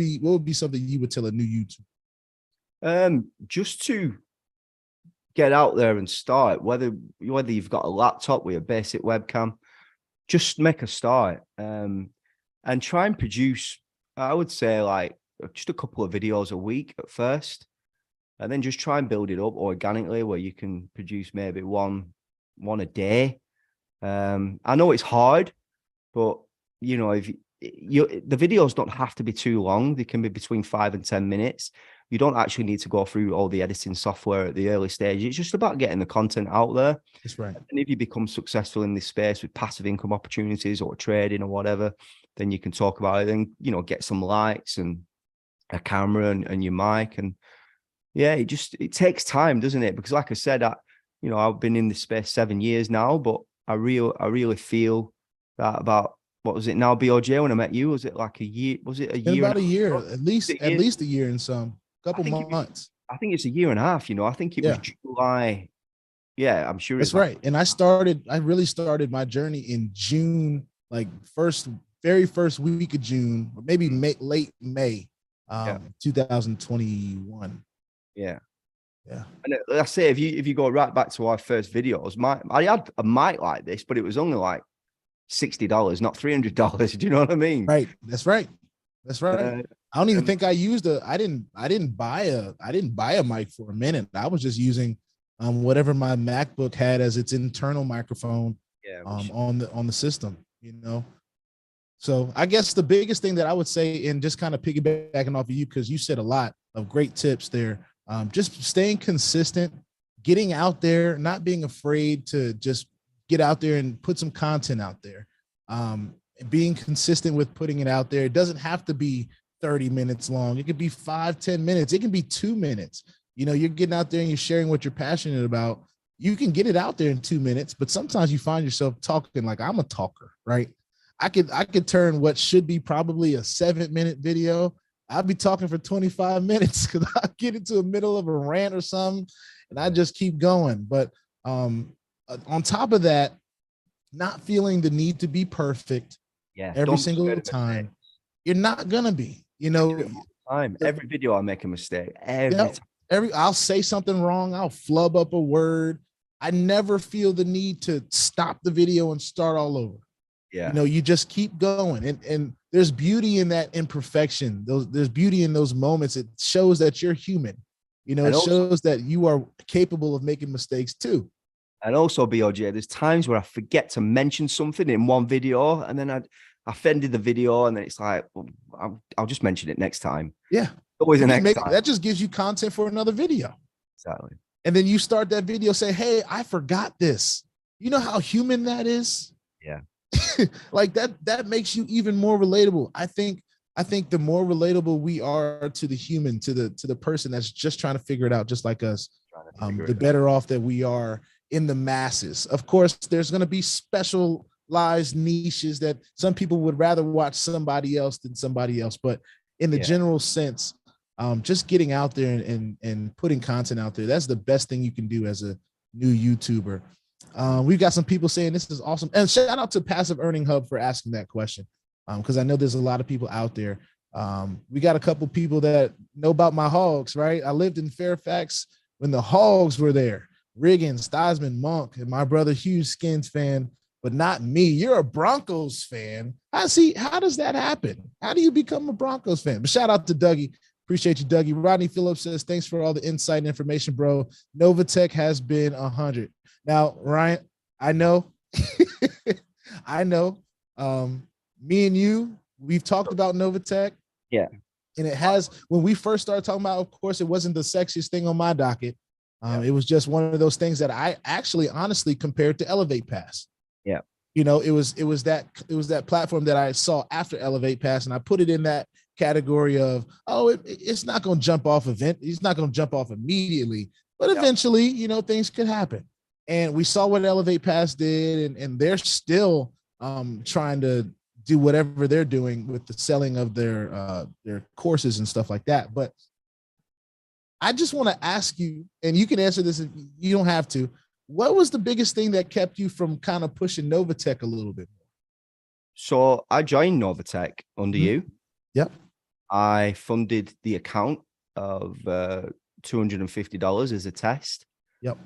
be something you would tell a new YouTuber? Just to get out there and start, whether you've got a laptop with a basic webcam, just make a start, and try and produce, I would say, like just a couple of videos a week at first, and then just try and build it up organically where you can produce maybe one a day. I know it's hard, but you know, if the videos don't have to be too long, they can be between 5 and 10 minutes. You don't actually need to go through all the editing software at the early stage. It's just about getting the content out there. That's right. And if you become successful in this space with passive income opportunities or trading or whatever, then you can talk about it and, you know, get some lights and a camera and your mic. And yeah, it takes time, doesn't it? Because like I said, you know, I've been in this space 7 years now, but I really feel that about, what was it now, BOJ, when I met you? Was it like a year? Was it a year? About a year, at least a year and some couple months. I think it's a year and a half, you know. I think it was July. Yeah, I'm sure. That's right. And I really started my journey in June, like very first week of June, or maybe late May, 2021. Yeah. Yeah. And I say, if you go right back to our first videos, I had a mic like this, but it was only like $60, not $300. Do you know what I mean? Right. That's right. That's right. I don't even think I used I didn't buy a mic for a minute. I was just using whatever my MacBook had as its internal microphone on the system, you know. So I guess the biggest thing that I would say, and just kind of piggybacking off of you, because you said a lot of great tips there, just staying consistent, getting out there, not being afraid to just get out there and put some content out there. Being consistent with putting it out there. It doesn't have to be 30 minutes long. It could be 5-10 minutes. It can be 2 minutes. You know, you're getting out there and you're sharing what you're passionate about. You can get it out there in 2 minutes, but sometimes you find yourself talking like I'm a talker, right? I could turn what should be probably a 7-minute video. I'll be talking for 25 minutes because I'll get into the middle of a rant or something and I just keep going. But on top of that, not feeling the need to be perfect every single time. You're not gonna be, you know. Every video I make a mistake. Every time. I'll say something wrong. I'll flub up a word. I never feel the need to stop the video and start all over. Yeah. You know, you just keep going. And there's beauty in that imperfection. There's beauty in those moments. It shows that you're human. You know, it shows that you are capable of making mistakes too. And also, BOJ, there's times where I forget to mention something in one video, and then I offended the video, and then it's like, well, I'll just mention it next time. Yeah. Always the next time. That just gives you content for another video. Exactly. And then you start that video, say, hey, I forgot this. You know how human that is? Yeah. Like that makes you even more relatable. I think the more relatable we are to the human, to the person that's just trying to figure it out, just like us, the better off that we are in the masses. Of course, there's going to be specialized niches that some people would rather watch somebody else than somebody else. But in the general sense, just getting out there and putting content out there, that's the best thing you can do as a new YouTuber. We've got some people saying this is awesome. And shout out to Passive Earning Hub for asking that question, because I know there's a lot of people out there. We got a couple people that know about my hogs, right? I lived in Fairfax when the hogs were there. Riggins, Theismann, Monk, and my brother, huge Skins fan, but not me. You're a Broncos fan. How does that happen? How do you become a Broncos fan? But shout out to Dougie. Appreciate you, Dougie. Rodney Phillips says, thanks for all the insight and information, bro. NOVATECH has been 100. Now, Ryan, I know, me and you, we've talked about NOVATECH. Yeah. And it has, when we first started talking about, of course, it wasn't the sexiest thing on my docket. It was just one of those things that I actually honestly compared to Elevate Pass. Yeah. You know, it was that platform that I saw after Elevate Pass, and I put it in that category of, oh, it's not going to jump off event. He's not going to jump off immediately, but eventually, you know, things could happen. And we saw what Elevate Pass did, and they're still trying to do whatever they're doing with the selling of their courses and stuff like that. But I just want to ask you, and you can answer this if you don't have to, what was the biggest thing that kept you from kind of pushing NOVATECH a little bit more? So I joined NOVATECH under you. Yep. I funded the account of $250 as a test. Yep.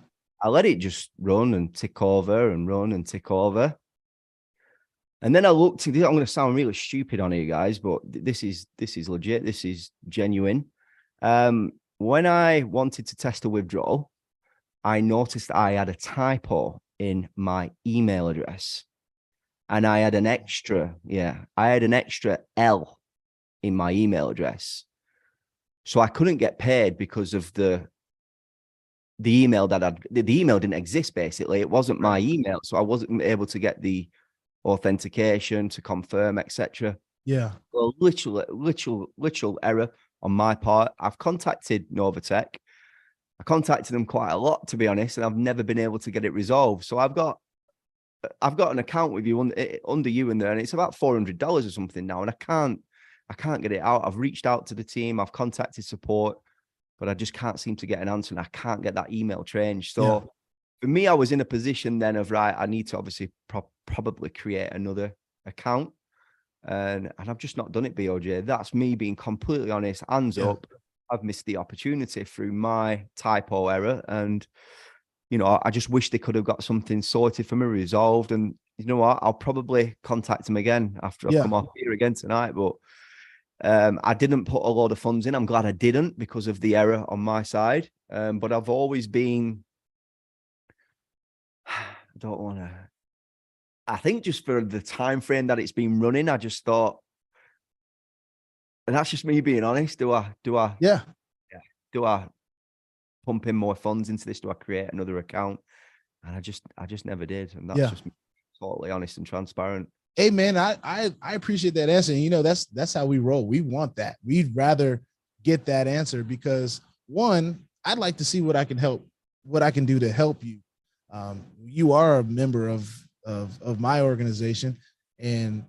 I let it just run and tick over and run and tick over. And then I looked, I'm going to sound really stupid on you guys, but this is legit. This is genuine. When I wanted to test a withdrawal, I noticed I had a typo in my email address, and I had an extra, L in my email address. So I couldn't get paid because of the email that the email didn't exist. Basically, it wasn't my email, so I wasn't able to get the authentication to confirm, etc. Yeah. Well, literal error on my part. I've contacted NOVATECH. I contacted them quite a lot, to be honest, and I've never been able to get it resolved. So I've got an account with you under you in there, and it's about $400 or something now, and I can't get it out. I've reached out to the team, I've contacted support, but I just can't seem to get an answer, and I can't get that email changed. So for me, I was in a position then of, right, I need to obviously probably create another account. And I've just not done it, BOJ. That's me being completely honest, hands up. I've missed the opportunity through my typo error. And, you know, I just wish they could have got something sorted for me, resolved. And you know what? I'll probably contact them again after I've come off here again tonight. But I didn't put a lot of funds in. I'm glad I didn't because of the error on my side. But I've always been, I think just for the time frame that it's been running, I just thought, and that's just me being honest. Do I pump in more funds into this? Do I create another account? And I just never did. And that's just me, totally honest and transparent. Hey man, I appreciate that answer. And, you know, that's how we roll. We want that. We'd rather get that answer because, one, I'd like to see what I can do to help you. You are a member of my organization, and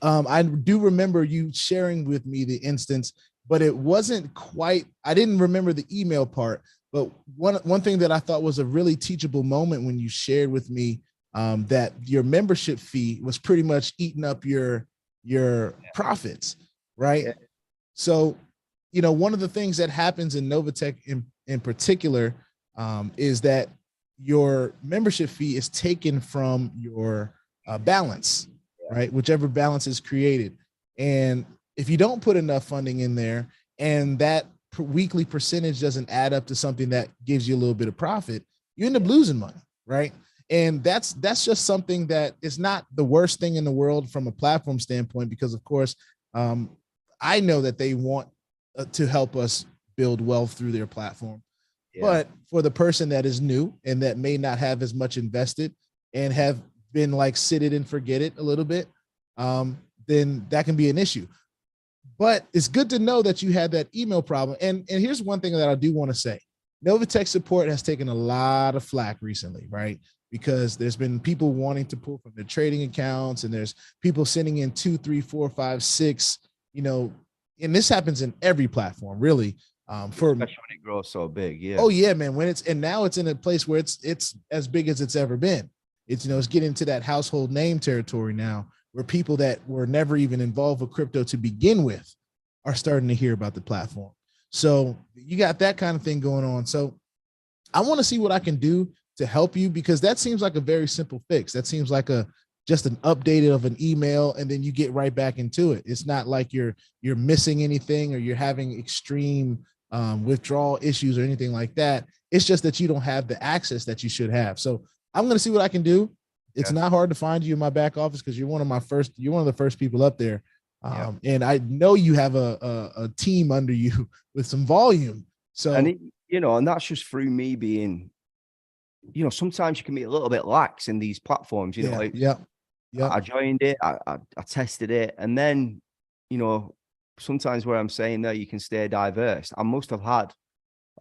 I do remember you sharing with me the instance, but it wasn't quite, I didn't remember the email part. But one thing that I thought was a really teachable moment when you shared with me that your membership fee was pretty much eating up your profits, right? Yeah. So, you know, one of the things that happens in NOVATECH in particular is that your membership fee is taken from your balance, right? Whichever balance is created. And if you don't put enough funding in there and that weekly percentage doesn't add up to something that gives you a little bit of profit, you end up losing money, right? And that's just something that is not the worst thing in the world from a platform standpoint, because of course, I know that they want to help us build wealth through their platform. Yeah. But for the person that is new and that may not have as much invested and have been like sit it and forget it a little bit, then that can be an issue. But it's good to know that you had that email problem. And here's one thing that I do want to say. NOVATECH support has taken a lot of flack recently, right? Because there's been people wanting to pull from their trading accounts, and there's people sending in 2, 3, 4, 5, 6, you know, and this happens in every platform, really. Especially when it grows so big, yeah. Oh yeah, man. Now it's in a place where it's as big as it's ever been. It's, you know, it's getting to that household name territory now, where people that were never even involved with crypto to begin with are starting to hear about the platform. So you got that kind of thing going on. So I want to see what I can do to help you, because that seems like a very simple fix. That seems like just an update of an email, and then you get right back into it. It's not like you're missing anything or you're having extreme withdrawal issues or anything like that. It's just that you don't have the access that you should have. So I'm going to see what I can do. It's not hard to find you in my back office because you're one of the first people up there. And I know you have a team under you with some volume. So, and and that's just through me being, sometimes you can be a little bit lax in these platforms, I joined it, I tested it, and then, sometimes where I'm saying there, you can stay diverse. I must have had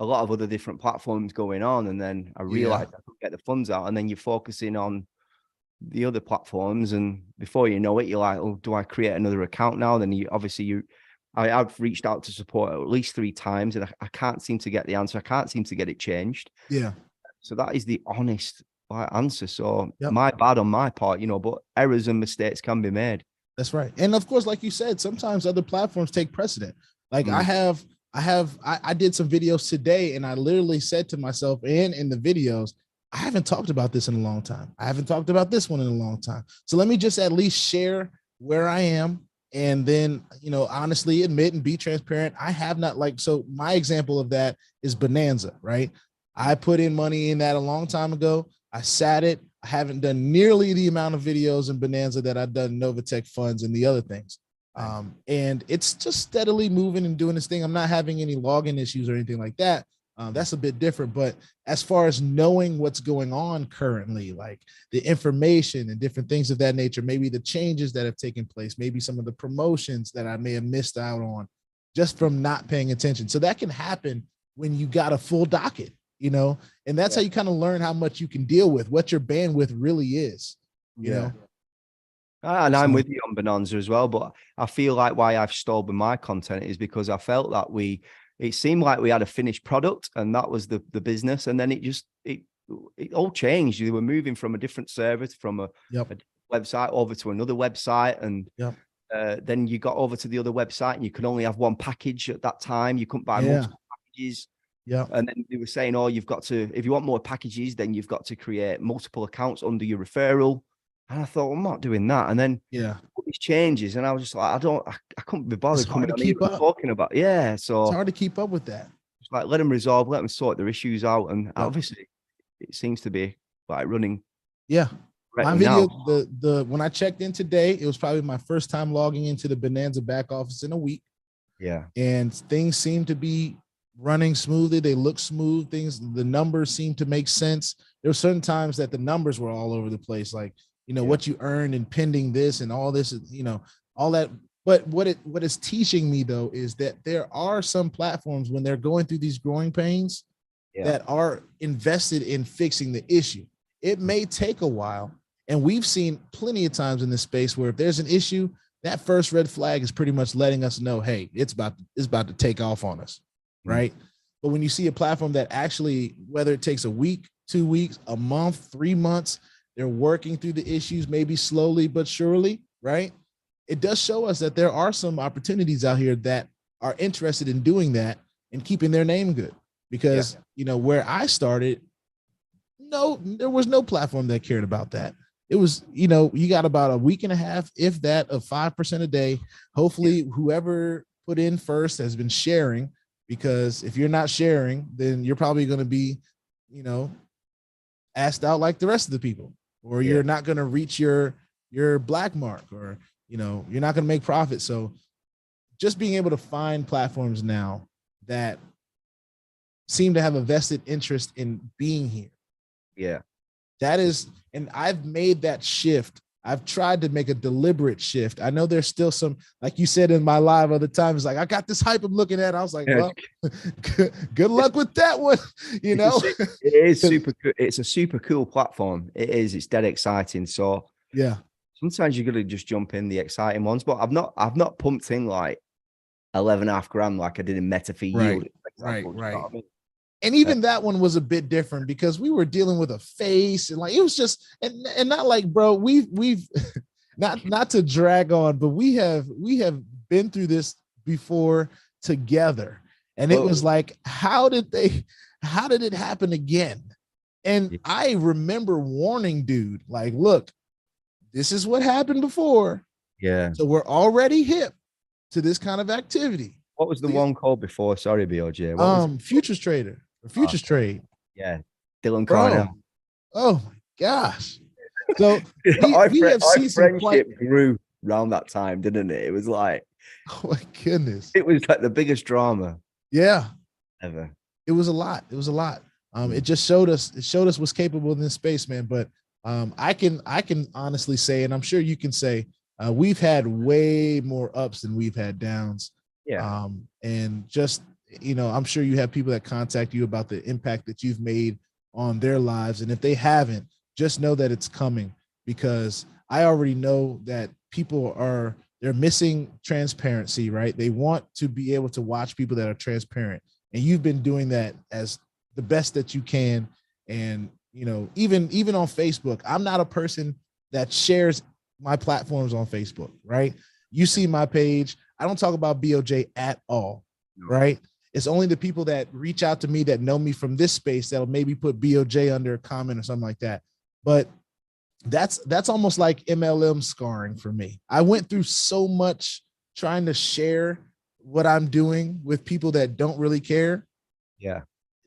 a lot of other different platforms going on. And then I realized I could get the funds out, and then you're focusing on the other platforms. And before you know it, you're like, oh, do I create another account now? Then I've reached out to support at least 3 times, and I can't seem to get the answer. I can't seem to get it changed. Yeah. So that is the honest answer. So my bad on my part, but errors and mistakes can be made. That's right. And of course, like you said, sometimes other platforms take precedent. Like I did some videos today, and I literally said to myself, and in the videos, I haven't talked about this in a long time. I haven't talked about this one in a long time. So let me just at least share where I am. And then, honestly admit and be transparent. I have not, so my example of that is Bonanza, right? I put in money in that a long time ago. I sat it. I haven't done nearly the amount of videos in Bonanza that I've done NOVATECH funds and the other things. And it's just steadily moving and doing this thing. I'm not having any login issues or anything like that. That's a bit different. But as far as knowing what's going on currently, like the information and different things of that nature, maybe the changes that have taken place, maybe some of the promotions that I may have missed out on just from not paying attention. So that can happen when you got a full docket, and that's how you kind of learn how much you can deal with, what your bandwidth really is, you know? And I'm with you on Bonanza as well, but I feel like why I've stalled with my content is because I felt that it seemed like we had a finished product, and that was the business. And then it all changed. You were moving from a different service, from a website over to another website. And then you got over to the other website, and you could only have one package at that time. You couldn't buy multiple packages. And then they were saying, oh, if you want more packages, then you've got to create multiple accounts under your referral. And I thought, I'm not doing that. And then all these changes, and I was just like, I couldn't be bothered coming on here talking about. So it's hard to keep up with that. It's like, let them resolve, let them sort their issues out. And obviously it seems to be like running. My video, when I checked in today, it was probably my first time logging into the Bonanza back office in a week. And things seem to be running smoothly. They look smooth. The numbers seem to make sense. There were certain times that the numbers were all over the place. Like, what you earned and pending this and all this, all that. But what it's teaching me though, is that there are some platforms when they're going through these growing pains that are invested in fixing the issue. It may take a while. And we've seen plenty of times in this space where if there's an issue, that first red flag is pretty much letting us know, hey, it's about to take off on us. Right. But when you see a platform that actually, whether it takes a week, 2 weeks, a month, 3 months, they're working through the issues, maybe slowly but surely, right? It does show us that there are some opportunities out here that are interested in doing that and keeping their name good. Because, where I started, there was no platform that cared about that. It was, you got about a week and a half, if that, of 5% a day. Hopefully whoever put in first has been sharing, because if you're not sharing, then you're probably going to be, asked out like the rest of the people, or you're not going to reach your black mark, or, you're not going to make profit. So just being able to find platforms now that seem to have a vested interest in being here. That is, and I've made that shift. I've tried to make a deliberate shift. I know there's still some, like you said in my live other times, like I got this hype I'm looking at. I was like, well, good luck with that one. It is super cool. It's a super cool platform. It is. It's dead exciting. So sometimes you're gonna just jump in the exciting ones. But I've not pumped in like 11.5 grand like I did in Meta for yield. Right. And even that one was a bit different because we were dealing with a face, and like it was just and not like, bro, we've not to drag on, but we have been through this before together. And it was like, how did it happen again? And I remember warning dude, like, look, this is what happened before. So we're already hip to this kind of activity. What was the one called before? Sorry, BOJ. Futures trader. Futures trade. Dylan Carnell. Oh my gosh. So we have seen some grew around that time, didn't it? It was like, oh my goodness. It was like the biggest drama. Ever. It was a lot. It just showed us what's capable in this space, man. But I can honestly say, and I'm sure you can say, we've had way more ups than we've had downs. Yeah. And just, you know, I'm sure you have people that contact you about the impact that you've made on their lives. And if they haven't, just know that it's coming, because I already know that people they're missing transparency, right? They want to be able to watch people that are transparent. And you've been doing that as the best that you can. And, you know, even on Facebook, I'm not a person that shares my platforms on Facebook, right? You see my page. I don't talk about BOJ at all, right? It's only the people that reach out to me that know me from this space that'll maybe put BOJ under a comment or something like that. But that's almost like MLM scarring for me. I went through so much trying to share what I'm doing with people that don't really care. Yeah.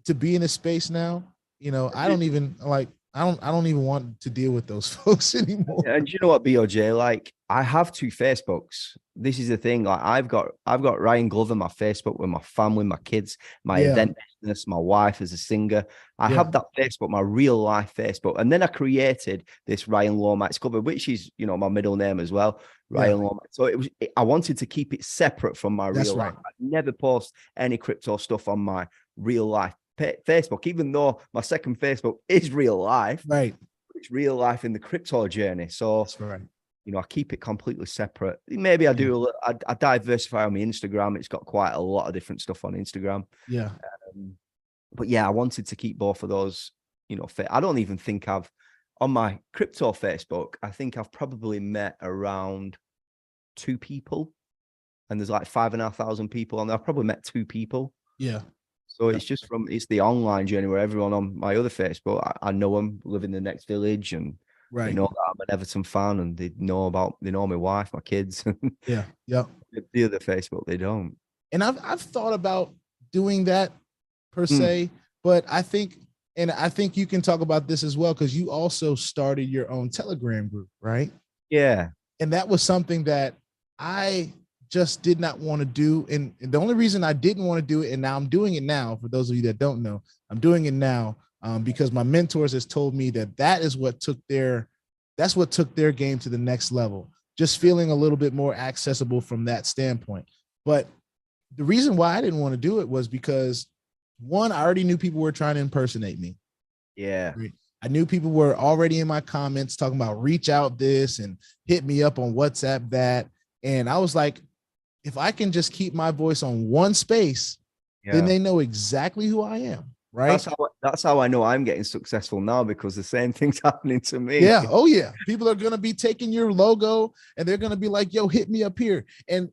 To be in a space now, you know, I don't even want to deal with those folks anymore. And you know what, BOJ, like, I have 2 Facebooks. This is the thing. Like, I've got Ryan Glover, my Facebook, with my family, my kids, my event business, my wife as a singer. I have that Facebook, my real life Facebook. And then I created this Ryan Lomax Glover, which is, you know, my middle name as well, Ryan Lomax. So I wanted to keep it separate from my real life. I never post any crypto stuff on my real life Facebook, even though my second Facebook is real life. Right. It's real life in the crypto journey. So that's right. You know, I keep it completely separate. Maybe I do. I diversify on my Instagram. It's got quite a lot of different stuff on Instagram. Yeah. But yeah, I wanted to keep both of those. You know, I don't even think on my crypto Facebook, I think I've probably met around 2 people, and there's like 5,500 people on there. I've probably met 2 people. Yeah. So it's just it's the online journey where everyone on my other Facebook, I know them, live in the next village, and they know that I'm an Everton fan, and they know my wife, my kids. Yeah. Yeah. The other Facebook, they don't. And I've thought about doing that per se, but I think you can talk about this as well, because you also started your own Telegram group, right? Yeah. And that was something that I just did not want to do. And the only reason I didn't want to do it, and now I'm doing it now, for those of you that don't know, I'm doing it now because my mentors has told me that's what took their game to the next level. Just feeling a little bit more accessible from that standpoint. But the reason why I didn't want to do it was because, one, I already knew people were trying to impersonate me. Yeah. I knew people were already in my comments talking about reach out this and hit me up on WhatsApp that. And I was like, if I can just keep my voice on one space, then they know exactly who I am. Right. That's how I know I'm getting successful now, because the same thing's happening to me. Yeah. Oh yeah. People are going to be taking your logo and they're going to be like, yo, hit me up here. And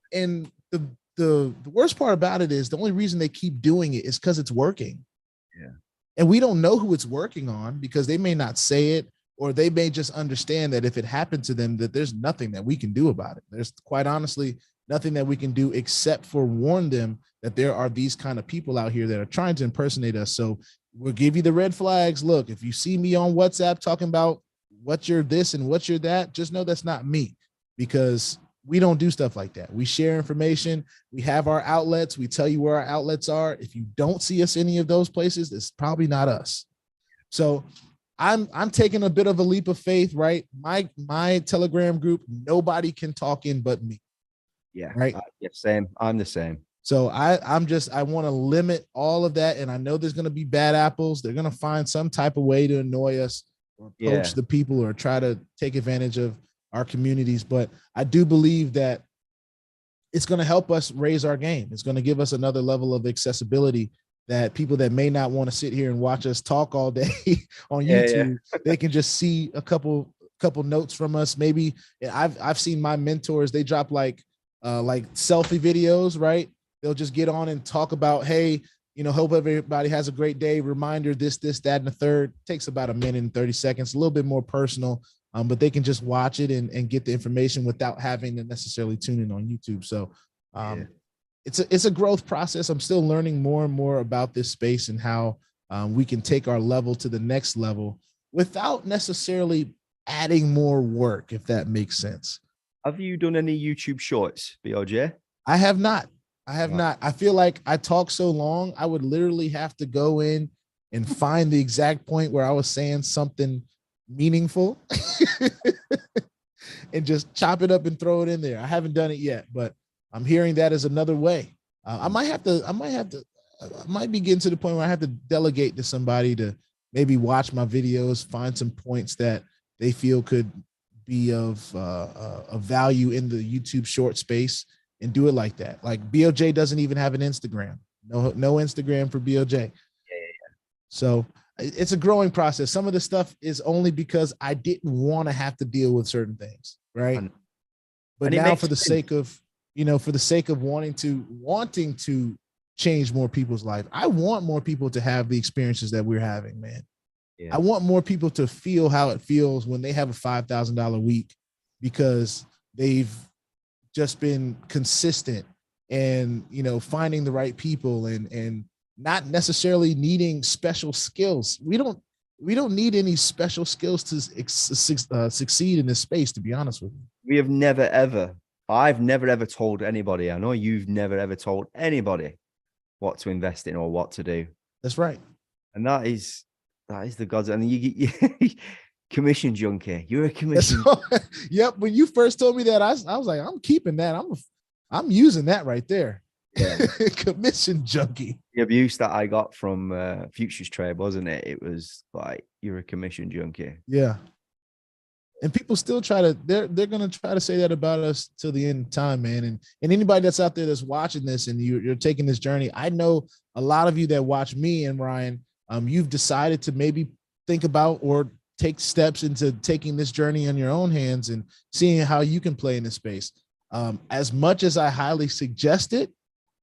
the worst part about it is the only reason they keep doing it is because it's working. Yeah. And we don't know who it's working on, because they may not say it, or they may just understand that if it happened to them, that there's nothing that we can do about it. There's, quite honestly, nothing that we can do except for warn them that there are these kind of people out here that are trying to impersonate us. So we'll give you the red flags. Look, if you see me on WhatsApp talking about what you're this and what you're that, just know that's not me, because we don't do stuff like that. We share information. We have our outlets. We tell you where our outlets are. If you don't see us any of those places, it's probably not us. So I'm taking a bit of a leap of faith, right? My Telegram group, nobody can talk in but me. Yeah. Right. Yeah. Same. I'm the same. So I want to limit all of that. And I know there's going to be bad apples. They're going to find some type of way to annoy us or poach the people or try to take advantage of our communities. But I do believe that it's going to help us raise our game. It's going to give us another level of accessibility that people that may not want to sit here and watch us talk all day on YouTube, they can just see a couple notes from us. Maybe I've seen my mentors, they drop like selfie videos, right? They'll just get on and talk about, hey, you know, hope everybody has a great day. Reminder, this, that, and the third. Takes about 1 minute and 30 seconds, a little bit more personal, but they can just watch it and get the information without having to necessarily tune in on YouTube. So it's a growth process. I'm still learning more and more about this space and how we can take our level to the next level without necessarily adding more work, if that makes sense. Have you done any YouTube shorts, BOJ? I have not. I feel like I talk so long, I would literally have to go in and find the exact point where I was saying something meaningful and just chop it up and throw it in there. I haven't done it yet, but I'm hearing that as another way. I might be getting to the point where I have to delegate to somebody to maybe watch my videos, find some points that they feel could be of value in the YouTube short space, and do it like that. Like BOJ doesn't even have an Instagram. No Instagram for BOJ. Yeah. So it's a growing process. Some of the stuff is only because I didn't want to have to deal with certain things, right? But now for the sake of, for the sake of wanting to change more people's life, I want more people to have the experiences that we're having, man. Yeah. I want more people to feel how it feels when they have a $5,000 week, because they've just been consistent and, finding the right people and not necessarily needing special skills. We don't need any special skills to succeed in this space, to be honest with you. I've never ever told anybody. I know you've never ever told anybody what to invest in or what to do. That's right. And that is the gods. And you commission junkie. You're a commission. Yep. When you first told me that, I was like, I'm keeping that. I'm using that right there. Yeah. Commission junkie. The abuse that I got from futures trade, wasn't it? It was like, you're a commission junkie. Yeah. And people still they're going to try to say that about us till the end of time, man. And anybody that's out there that's watching this and you're taking this journey, I know a lot of you that watch me and Ryan, you've decided to maybe think about or take steps into taking this journey on your own hands and seeing how you can play in this space. As much as I highly suggest it,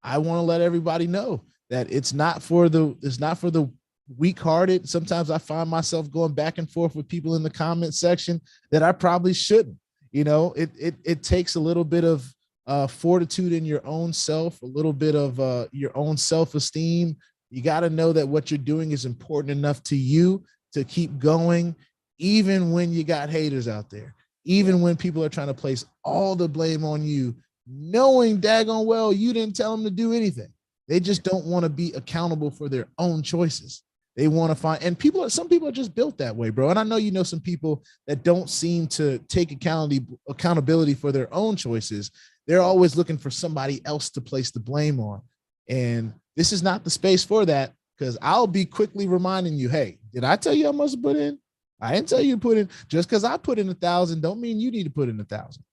I want to let everybody know that it's not for the weak-hearted. Sometimes I find myself going back and forth with people in the comment section that I probably shouldn't. It takes a little bit of fortitude in your own self, a little bit of your own self-esteem. You got to know that what you're doing is important enough to you to keep going, even when you got haters out there, even when people are trying to place all the blame on you, knowing daggone well you didn't tell them to do anything. They just don't want to be accountable for their own choices. They want to find, and some people are just built that way, bro. And I know you know some people that don't seem to take accountability for their own choices. They're always looking for somebody else to place the blame on. And this is not the space for that, because I'll be quickly reminding you, hey, did I tell you I must put in? I didn't tell you to put in. Just because I put in 1,000 don't mean you need to put in 1,000.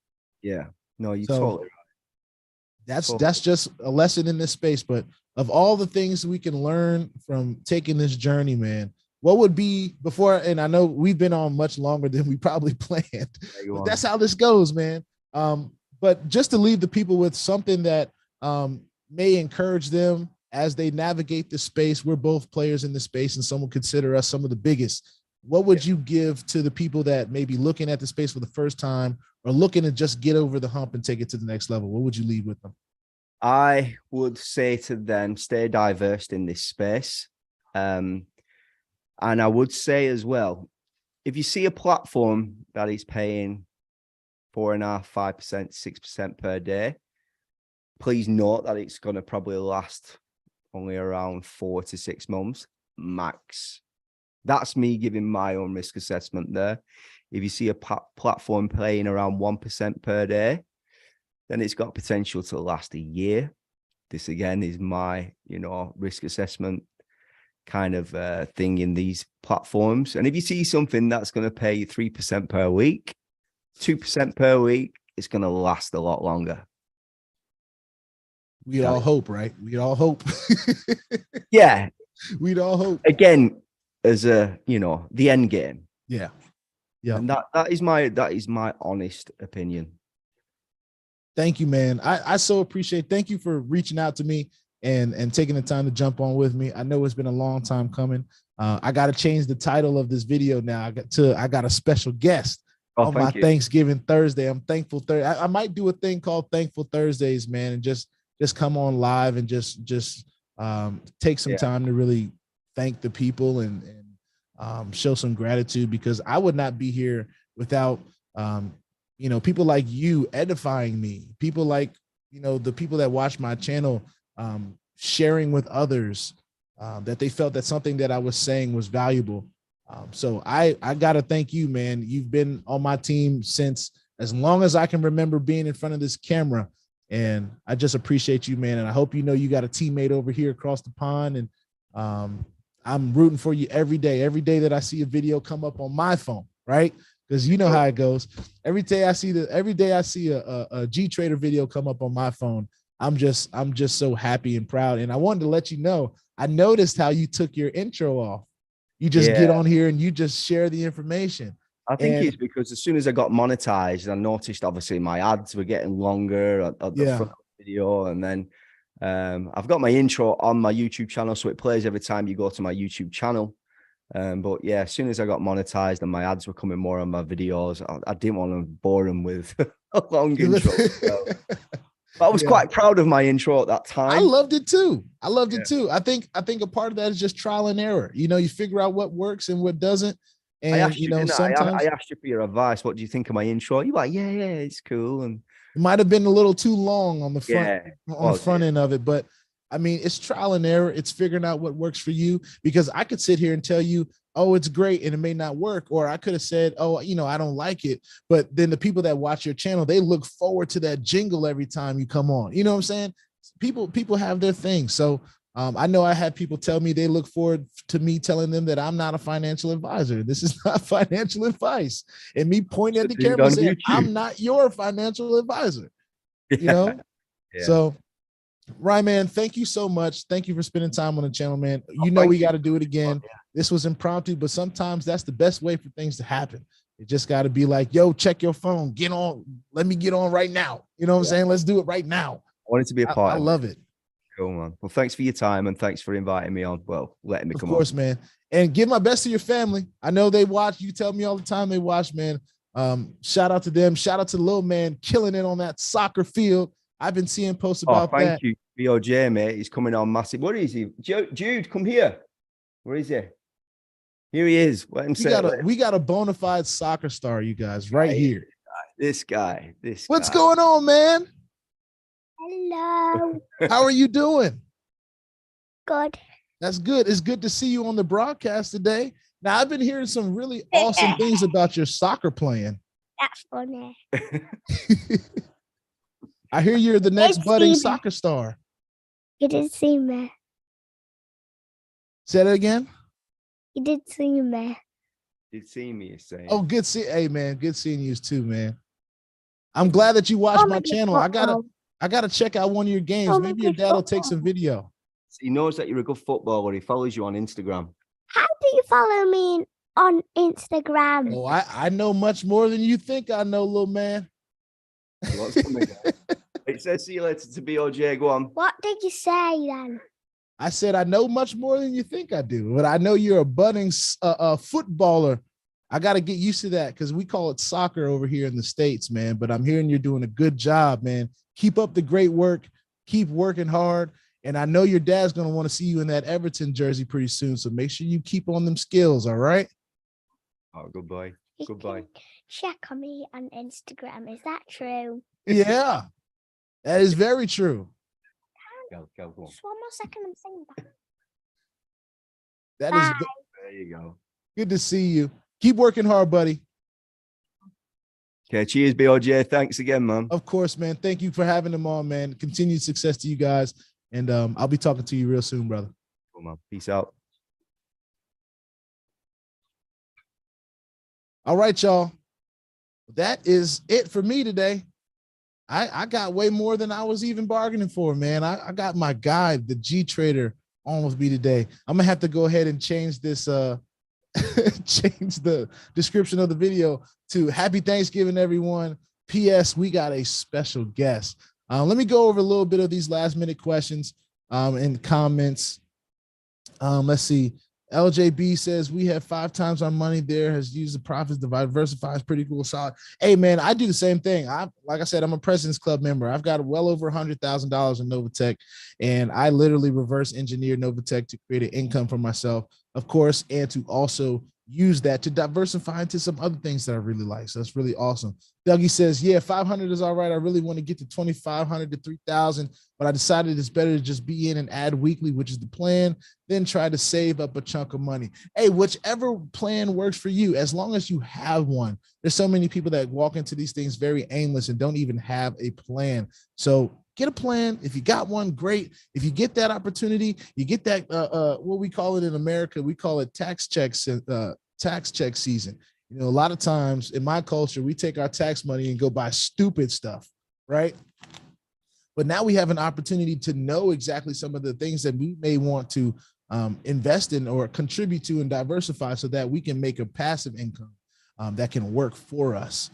Yeah, no, you totally right. That's just a lesson in this space. But of all the things we can learn from taking this journey, man, what would be before, and I know we've been on much longer than we probably planned, but that's how this goes, man. But just to leave the people with something that may encourage them as they navigate this space. We're both players in this space, and some will consider us some of the biggest. What would you give to the people that may be looking at the space for the first time or looking to just get over the hump and take it to the next level? What would you leave with them? I would say to them, stay diverse in this space. And I would say as well, if you see a platform that is paying 4.5%, 5%, 6% per day, please note that it's going to probably last only around 4 to 6 months max. That's me giving my own risk assessment there. If you see a platform paying around 1% per day, then it's got potential to last a year. This again is my, risk assessment kind of thing in these platforms. And if you see something that's going to pay you 3% per week, 2% per week, it's going to last a lot longer. We'd all hope, right? We'd all hope. Yeah. We'd all hope. Again, as the end game. Yeah. Yeah. And that is my honest opinion. Thank you, man. I so appreciate. Thank you for reaching out to me and taking the time to jump on with me. I know it's been a long time coming. I got to change the title of this video now. I got a special guest on my Thanksgiving Thursday. I'm thankful Thursday. I might do a thing called Thankful Thursdays, man, and just come on live and just take some time to really thank the people and show some gratitude, because I would not be here without people like you edifying me, people like the people that watch my channel sharing with others that they felt that something that I was saying was valuable. So I gotta thank you, man. You've been on my team since as long as I can remember being in front of this camera, And I just appreciate you, man. And I hope you know you got a teammate over here across the pond. And I'm rooting for you every day. Every day that I see a video come up on my phone, right? Because you know how it goes. Every day I see a G Trader video come up on my phone, I'm just so happy and proud. And I wanted to let you know, I noticed how you took your intro off. You just get on here and you just share the information. I think it's because as soon as I got monetized, I noticed obviously my ads were getting longer at the front of the video. And then I've got my intro on my YouTube channel, so it plays every time you go to my YouTube channel. But yeah, as soon as I got monetized and my ads were coming more on my videos, I didn't want to bore them with a long intro. So. But I was quite proud of my intro at that time. I loved it too. I think a part of that is just trial and error. You know, you figure out what works and what doesn't. And sometimes I asked you for your advice. What do you think of my intro? You're like, yeah, it's cool. And it might have been a little too long on the front end of it, but I mean, it's trial and error. It's figuring out what works for you, because I could sit here and tell you, oh, it's great, and it may not work. Or I could have said, oh, I don't like it. But then the people that watch your channel, they look forward to that jingle every time you come on. You know what I'm saying? People have their thing. So I know I had people tell me they look forward to me telling them that I'm not a financial advisor. This is not financial advice. And me pointing at the camera and saying, I'm not your financial advisor. You know? So Ryan, man, thank you so much. Thank you for spending time on the channel, man. We got to do it again. This was impromptu, but sometimes that's the best way for things to happen. It just got to be like, yo, check your phone, get on. Let me get on right now. You know what I'm saying? Let's do it right now. I wanted to be a part. I love it. Cool, man. Well, thanks for your time and thanks for inviting me on. Well, letting me come on. Of course, man. And give my best to your family. I know they watch. You tell me all the time they watch, man. Shout out to them. Shout out to the little man killing it on that soccer field. I've been seeing posts about that. Thank you, BOJ, mate. He's coming on massive. Where is he? Jude, come here. Where is he? Here he is. We got a bona fide soccer star, you guys, right here. This guy. What's going on, man? Hello. How are you doing? Good. That's good. It's good to see you on the broadcast today. Now, I've been hearing some really awesome things about your soccer playing. That's funny. I hear you're the next budding soccer star. You did see me. Say that again? You did see me. Did see me, you're saying. Oh, good see. Hey, man, good seeing you too, man. I'm glad that you watched my channel. I gotta check out one of your games. Maybe your dad will take some video. He knows that you're a good footballer. He follows you on Instagram. How do you follow me on Instagram? Oh, I know much more than you think I know, little man. It says see you later to BOJ. Go on. What did you say then? I said I know much more than you think I do, but I know you're a budding footballer. I got to get used to that because we call it soccer over here in the States, man. But I'm hearing you're doing a good job, man. Keep up the great work. Keep working hard. And I know your dad's going to want to see you in that Everton jersey pretty soon. So make sure you keep on them skills. All right. Oh, goodbye. Goodbye. Check on me on Instagram. Is that true? Yeah, that is very true. Go. Just one more second. I'm saying that. Bye. There you go. Good to see you. Keep working hard, buddy. Okay, cheers, BOJ. Thanks again, man. Of course, man. Thank you for having them on, man. Continued success to you guys. And I'll be talking to you real soon, brother. Cool, man. Peace out. All right, y'all. That is it for me today. I got way more than I was even bargaining for, man. I got my guy, the G Trader, on with me today. I'm gonna have to go ahead and change this change the description of the video to Happy Thanksgiving, everyone. P.S. We got a special guest. Let me go over a little bit of these last minute questions and comments. Let's see. LJB says we have 5 times our money there, has used the profits to diversify. It's pretty cool. Solid. Hey, man, I do the same thing. Like I said, I'm a President's Club member. I've got well over $100,000 in NOVATECH, and I literally reverse engineer NOVATECH to create an income for myself, of course, and to also use that to diversify into some other things that I really like. So that's really awesome. Dougie says, yeah, 500 is all right. I really want to get to 2,500 to 3,000, but I decided it's better to just be in and add weekly, which is the plan, then try to save up a chunk of money. Hey, whichever plan works for you, as long as you have one. There's so many people that walk into these things very aimless and don't even have a plan. So get a plan. If you got one, great. If you get that opportunity, you get that, what we call it in America, we call it tax check season. You know, a lot of times in my culture, we take our tax money and go buy stupid stuff, right? But now we have an opportunity to know exactly some of the things that we may want to invest in or contribute to and diversify so that we can make a passive income that can work for us.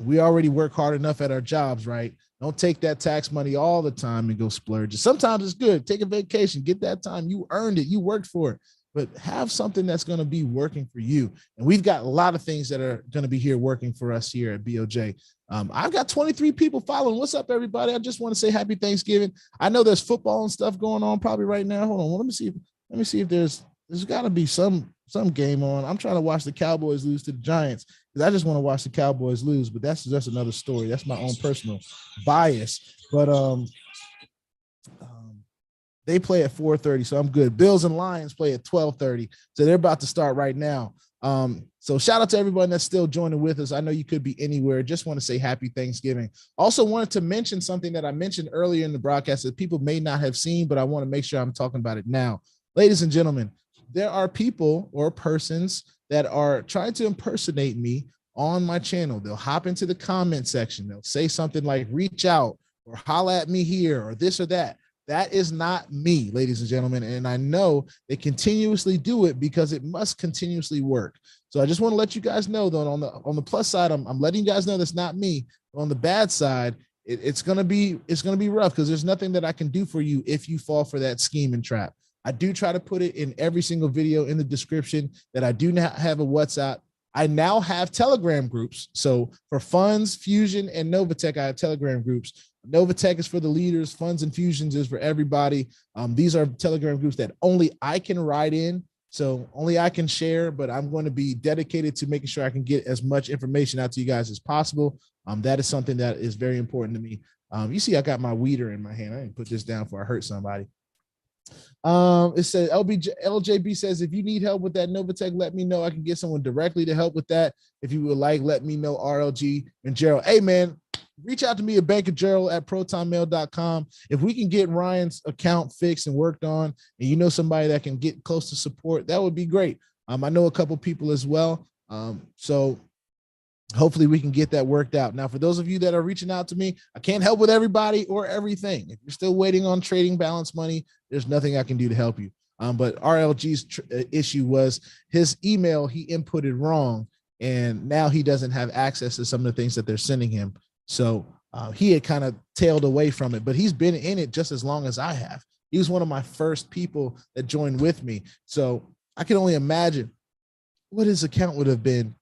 We already work hard enough at our jobs, right? Don't take that tax money all the time and go splurge. Sometimes it's good. Take a vacation, get that time. You earned it. You worked for it. But have something that's going to be working for you. And we've got a lot of things that are going to be here working for us here at BOJ. I've got 23 people following. What's up, everybody? I just want to say happy Thanksgiving. I know there's football and stuff going on probably right now. Hold on. Well, let me see if there's got to be some game on. I'm trying to watch the Cowboys lose to the Giants because I just want to watch the Cowboys lose, but that's just another story. That's my own personal bias. But they play at 4:30, so I'm good. Bills and Lions play at 12:30, so they're about to start right now. So shout out to everyone that's still joining with us. I know you could be anywhere. Just want to say happy Thanksgiving. Also wanted to mention something that I mentioned earlier in the broadcast that people may not have seen, but I want to make sure I'm talking about it now. Ladies and gentlemen, there are people or persons that are trying to impersonate me on my channel. They'll hop into the comment section. They'll say something like reach out or holla at me here or this or that. That is not me, ladies and gentlemen. And I know they continuously do it because it must continuously work. So I just want to let you guys know, though, on the plus side, I'm letting you guys know that's not me. On the bad side, it's gonna be rough because there's nothing that I can do for you if you fall for that scheme and trap. I do try to put it in every single video in the description that I do not have a WhatsApp. I now have Telegram groups. So for Funds, Fusion, and NOVATECH, I have Telegram groups. NOVATECH is for the leaders. Funds and Fusions is for everybody. These are Telegram groups that only I can write in. So only I can share, but I'm going to be dedicated to making sure I can get as much information out to you guys as possible. That is something that is very important to me. You see, I got my weeder in my hand. I didn't put this down before I hurt somebody. It says LJB says, if you need help with that NOVATECH, let me know. I can get someone directly to help with that. If you would like, let me know. RLG and Gerald. Hey, man, reach out to me at bankergerald@protonmail.com. If we can get Ryan's account fixed and worked on, and you know somebody that can get close to support, that would be great. I know a couple people as well. So hopefully we can get that worked out. Now, for those of you that are reaching out to me, I can't help with everybody or everything. If you're still waiting on trading balance money, there's nothing I can do to help you. But RLG's issue was his email, he inputted wrong, and now he doesn't have access to some of the things that they're sending him. So he had kind of tailed away from it, but he's been in it just as long as I have. He was one of my first people that joined with me. So I can only imagine what his account would have been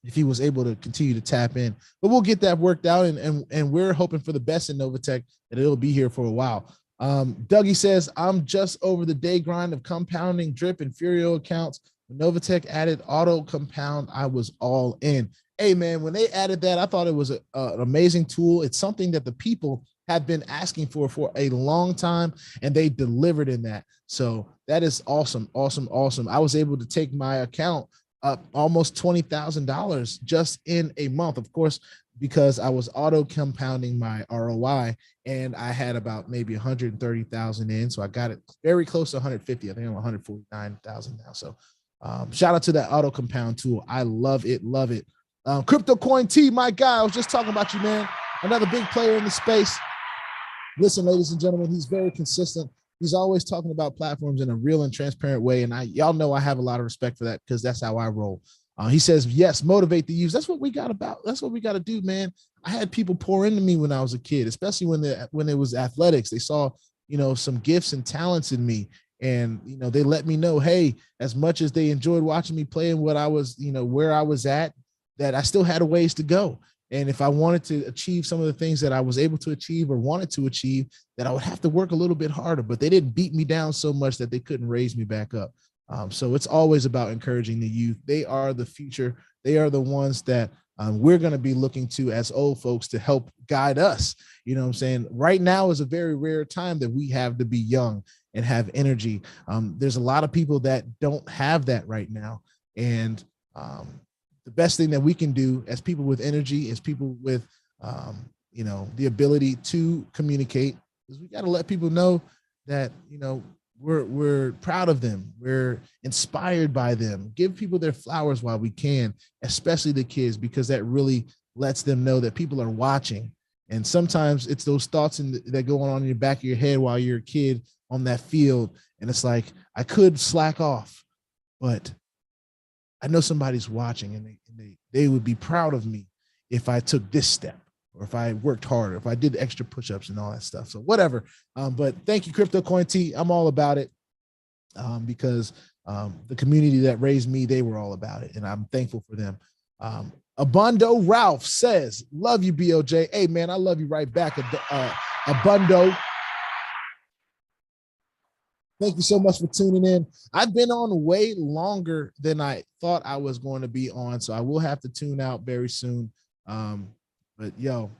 if he was able to continue to tap in. But we'll get that worked out, and we're hoping for the best in NOVATECH, and it'll be here for a while. Dougie says, I'm just over the day grind of compounding drip and Furio accounts. When NOVATECH added auto compound, I was all in. Hey, man, when they added that, I thought it was an amazing tool. It's something that the people have been asking for a long time, and they delivered in that. So that is awesome, awesome, awesome. I was able to take my account up almost $20,000 just in a month, of course, because I was auto compounding my ROI, and I had about maybe 130,000 in. So I got it very close to 150. I think I'm 149,000 now. So shout out to that auto compound tool. I love it. Love it. Crypto Coin T, my guy, I was just talking about you, man. Another big player in the space. Listen, ladies and gentlemen, he's very consistent. He's always talking about platforms in a real and transparent way. And y'all know I have a lot of respect for that because that's how I roll. He says, yes, motivate the youth. That's what we got about. That's what we got to do, man. I had people pour into me when I was a kid, especially when it was athletics. They saw, some gifts and talents in me. And, they let me know, hey, as much as they enjoyed watching me play and what I was, where I was at, that I still had a ways to go. And if I wanted to achieve some of the things that I was able to achieve or wanted to achieve, that I would have to work a little bit harder, but they didn't beat me down so much that they couldn't raise me back up. So it's always about encouraging the youth. They are the future. They are the ones that we're going to be looking to as old folks to help guide us. You know what I'm saying? Right now is a very rare time that we have to be young and have energy. There's a lot of people that don't have that right now. And the best thing that we can do as people with energy, as people with you know, the ability to communicate, because we got to let people know that, you know, we're proud of them. We're inspired by them. Give people their flowers while we can, especially the kids, because that really lets them know that people are watching. And sometimes it's those thoughts that go on in your back of your head while you're a kid on that field. And it's like, I could slack off, but I know somebody's watching, and they would be proud of me if I took this step, or if I worked harder, if I did extra push-ups and all that stuff. So whatever. But thank you, Crypto Coin T. I'm all about it, because the community that raised me, they were all about it, and I'm thankful for them. Abundo Ralph says, love you, BOJ. Hey, man, I love you right back. Abundo. Thank you so much for tuning in. I've been on way longer than I thought I was going to be on, so I will have to tune out very soon. But yo,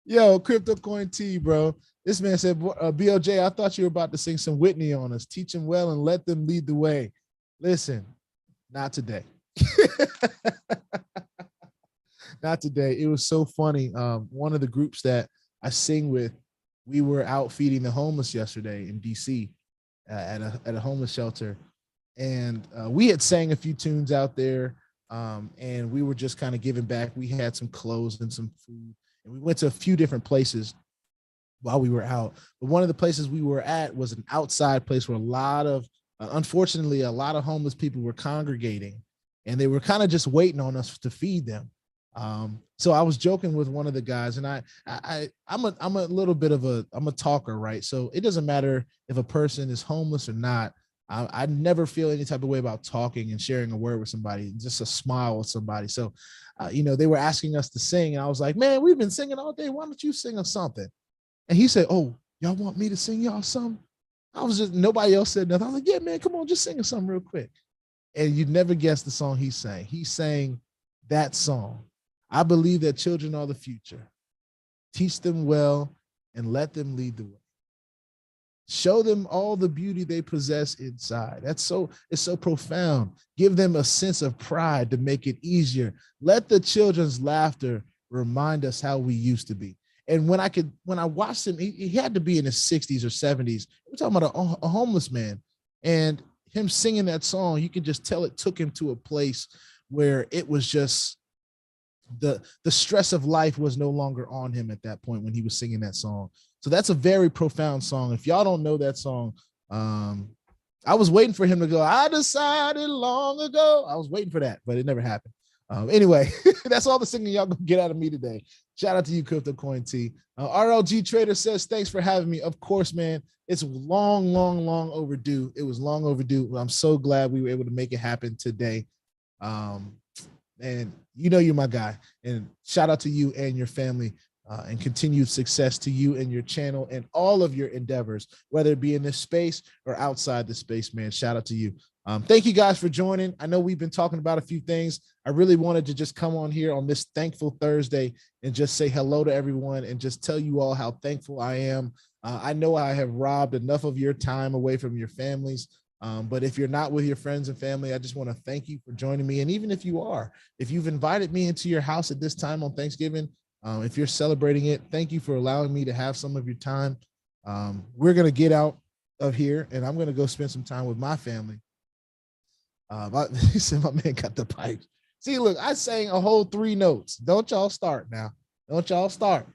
yo, Crypto Coin T, bro. This man said, BOJ, I thought you were about to sing some Whitney on us. Teach them well and let them lead the way. Listen, not today. Not today. It was so funny. One of the groups that I sing with, we were out feeding the homeless yesterday in DC at a homeless shelter. And we had sang a few tunes out there, and we were just kind of giving back. We had some clothes and some food, and we went to a few different places while we were out. But one of the places we were at was an outside place where a lot of, unfortunately, a lot of homeless people were congregating, and they were kind of just waiting on us to feed them. So I was joking with one of the guys, and I'm a little bit of I'm a talker, right? So it doesn't matter if a person is homeless or not. I never feel any type of way about talking and sharing a word with somebody, just a smile with somebody. So, you know, they were asking us to sing, and I was like, man, we've been singing all day. Why don't you sing us something? And he said, oh, y'all want me to sing y'all something? I was just, nobody else said nothing. I was like, yeah, man, come on, just sing us something real quick. And you'd never guess the song he sang. He sang that song. I believe that children are the future. Teach them well and let them lead the way. Show them all the beauty they possess inside. It's so profound. Give them a sense of pride to make it easier. Let the children's laughter remind us how we used to be. And when I watched him, he had to be in his 60s or 70s. We're talking about a homeless man, and him singing that song, you can just tell it took him to a place where it was just the stress of life was no longer on him at that point when he was singing that song. So that's a very profound song. If y'all don't know that song, I was waiting for him to go, I decided long ago. I was waiting for that, but it never happened. Anyway, that's all the singing y'all gonna get out of me today. Shout out to you, Crypto Coin T. RLG Trader says, thanks for having me. Of course, man. It's long overdue. It was long overdue. I'm so glad we were able to make it happen today. And you know you're my guy. And shout out to you and your family, and continued success to you and your channel and all of your endeavors, whether it be in this space or outside the space, man. Shout out to you. Thank you guys for joining. I know we've been talking about a few things. I really wanted to just come on here on this Thankful Thursday and just say hello to everyone and just tell you all how thankful I am. I know I have robbed enough of your time away from your families. But if you're not with your friends and family, I just want to thank you for joining me. And even if you are, if you've invited me into your house at this time on Thanksgiving, if you're celebrating it, thank you for allowing me to have some of your time. We're going to get out of here, and I'm going to go spend some time with my family. He said my man got the pipes. See, look, I sang a whole 3 notes. Don't y'all start now. Don't y'all start.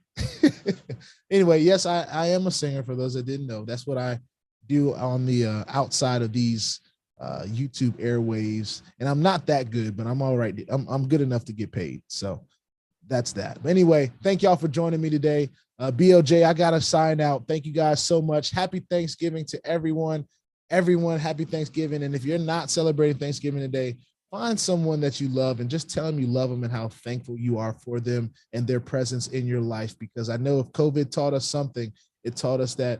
Anyway, yes, I am a singer, for those that didn't know. That's what I do on the outside of these YouTube airwaves. And I'm not that good, but I'm all right. I'm good enough to get paid. So that's that. But anyway, thank y'all for joining me today. BOJ, I got to sign out. Thank you guys so much. Happy Thanksgiving to everyone. Everyone, happy Thanksgiving. And if you're not celebrating Thanksgiving today, find someone that you love and just tell them you love them and how thankful you are for them and their presence in your life. Because I know if COVID taught us something, it taught us that,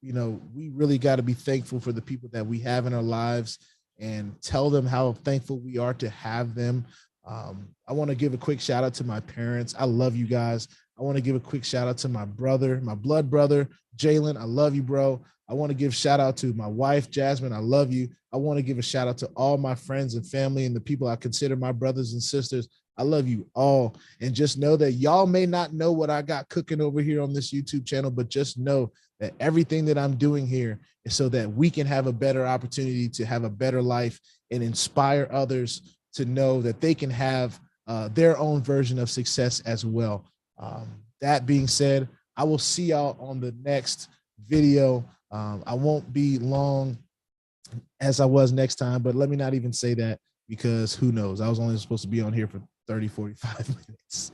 you know, we really got to be thankful for the people that we have in our lives and tell them how thankful we are to have them. I want to give a quick shout out to my parents. I love you guys. I want to give a quick shout out to my brother, my blood brother, Jalen. I love you, bro. I want to give shout out to my wife, Jasmine. I love you. I want to give a shout out to all my friends and family and the people I consider my brothers and sisters. I love you all. And just know that y'all may not know what I got cooking over here on this YouTube channel, but just know that everything that I'm doing here is so that we can have a better opportunity to have a better life and inspire others to know that they can have their own version of success as well. That being said, I will see y'all on the next video. I won't be long as I was next time, but let me not even say that, because who knows? I was only supposed to be on here for 30, 45 minutes.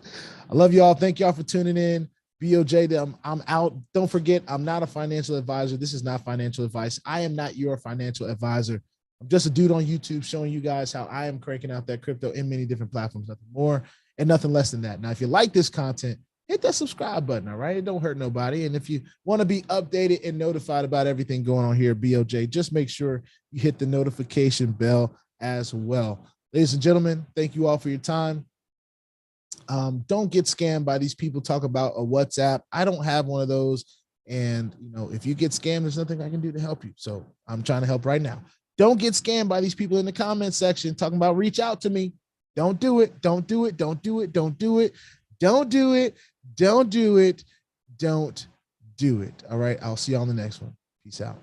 I love y'all. Thank y'all for tuning in. BOJ, I'm out. Don't forget, I'm not a financial advisor. This is not financial advice. I am not your financial advisor. I'm just a dude on YouTube showing you guys how I am cranking out that crypto in many different platforms, nothing more and nothing less than that. Now, if you like this content, hit that subscribe button, all right? It don't hurt nobody. And if you want to be updated and notified about everything going on here at BOJ, just make sure you hit the notification bell as well. Ladies and gentlemen, thank you all for your time. Don't get scammed by these people talk about a WhatsApp. I don't have one of those. And, you know, if you get scammed, there's nothing I can do to help you. So I'm trying to help right now. Don't get scammed by these people in the comment section talking about reach out to me. Don't do it. Don't do it. Don't do it. Don't do it. Don't do it. Don't do it. Don't do it. All right. I'll see you on the next one. Peace out.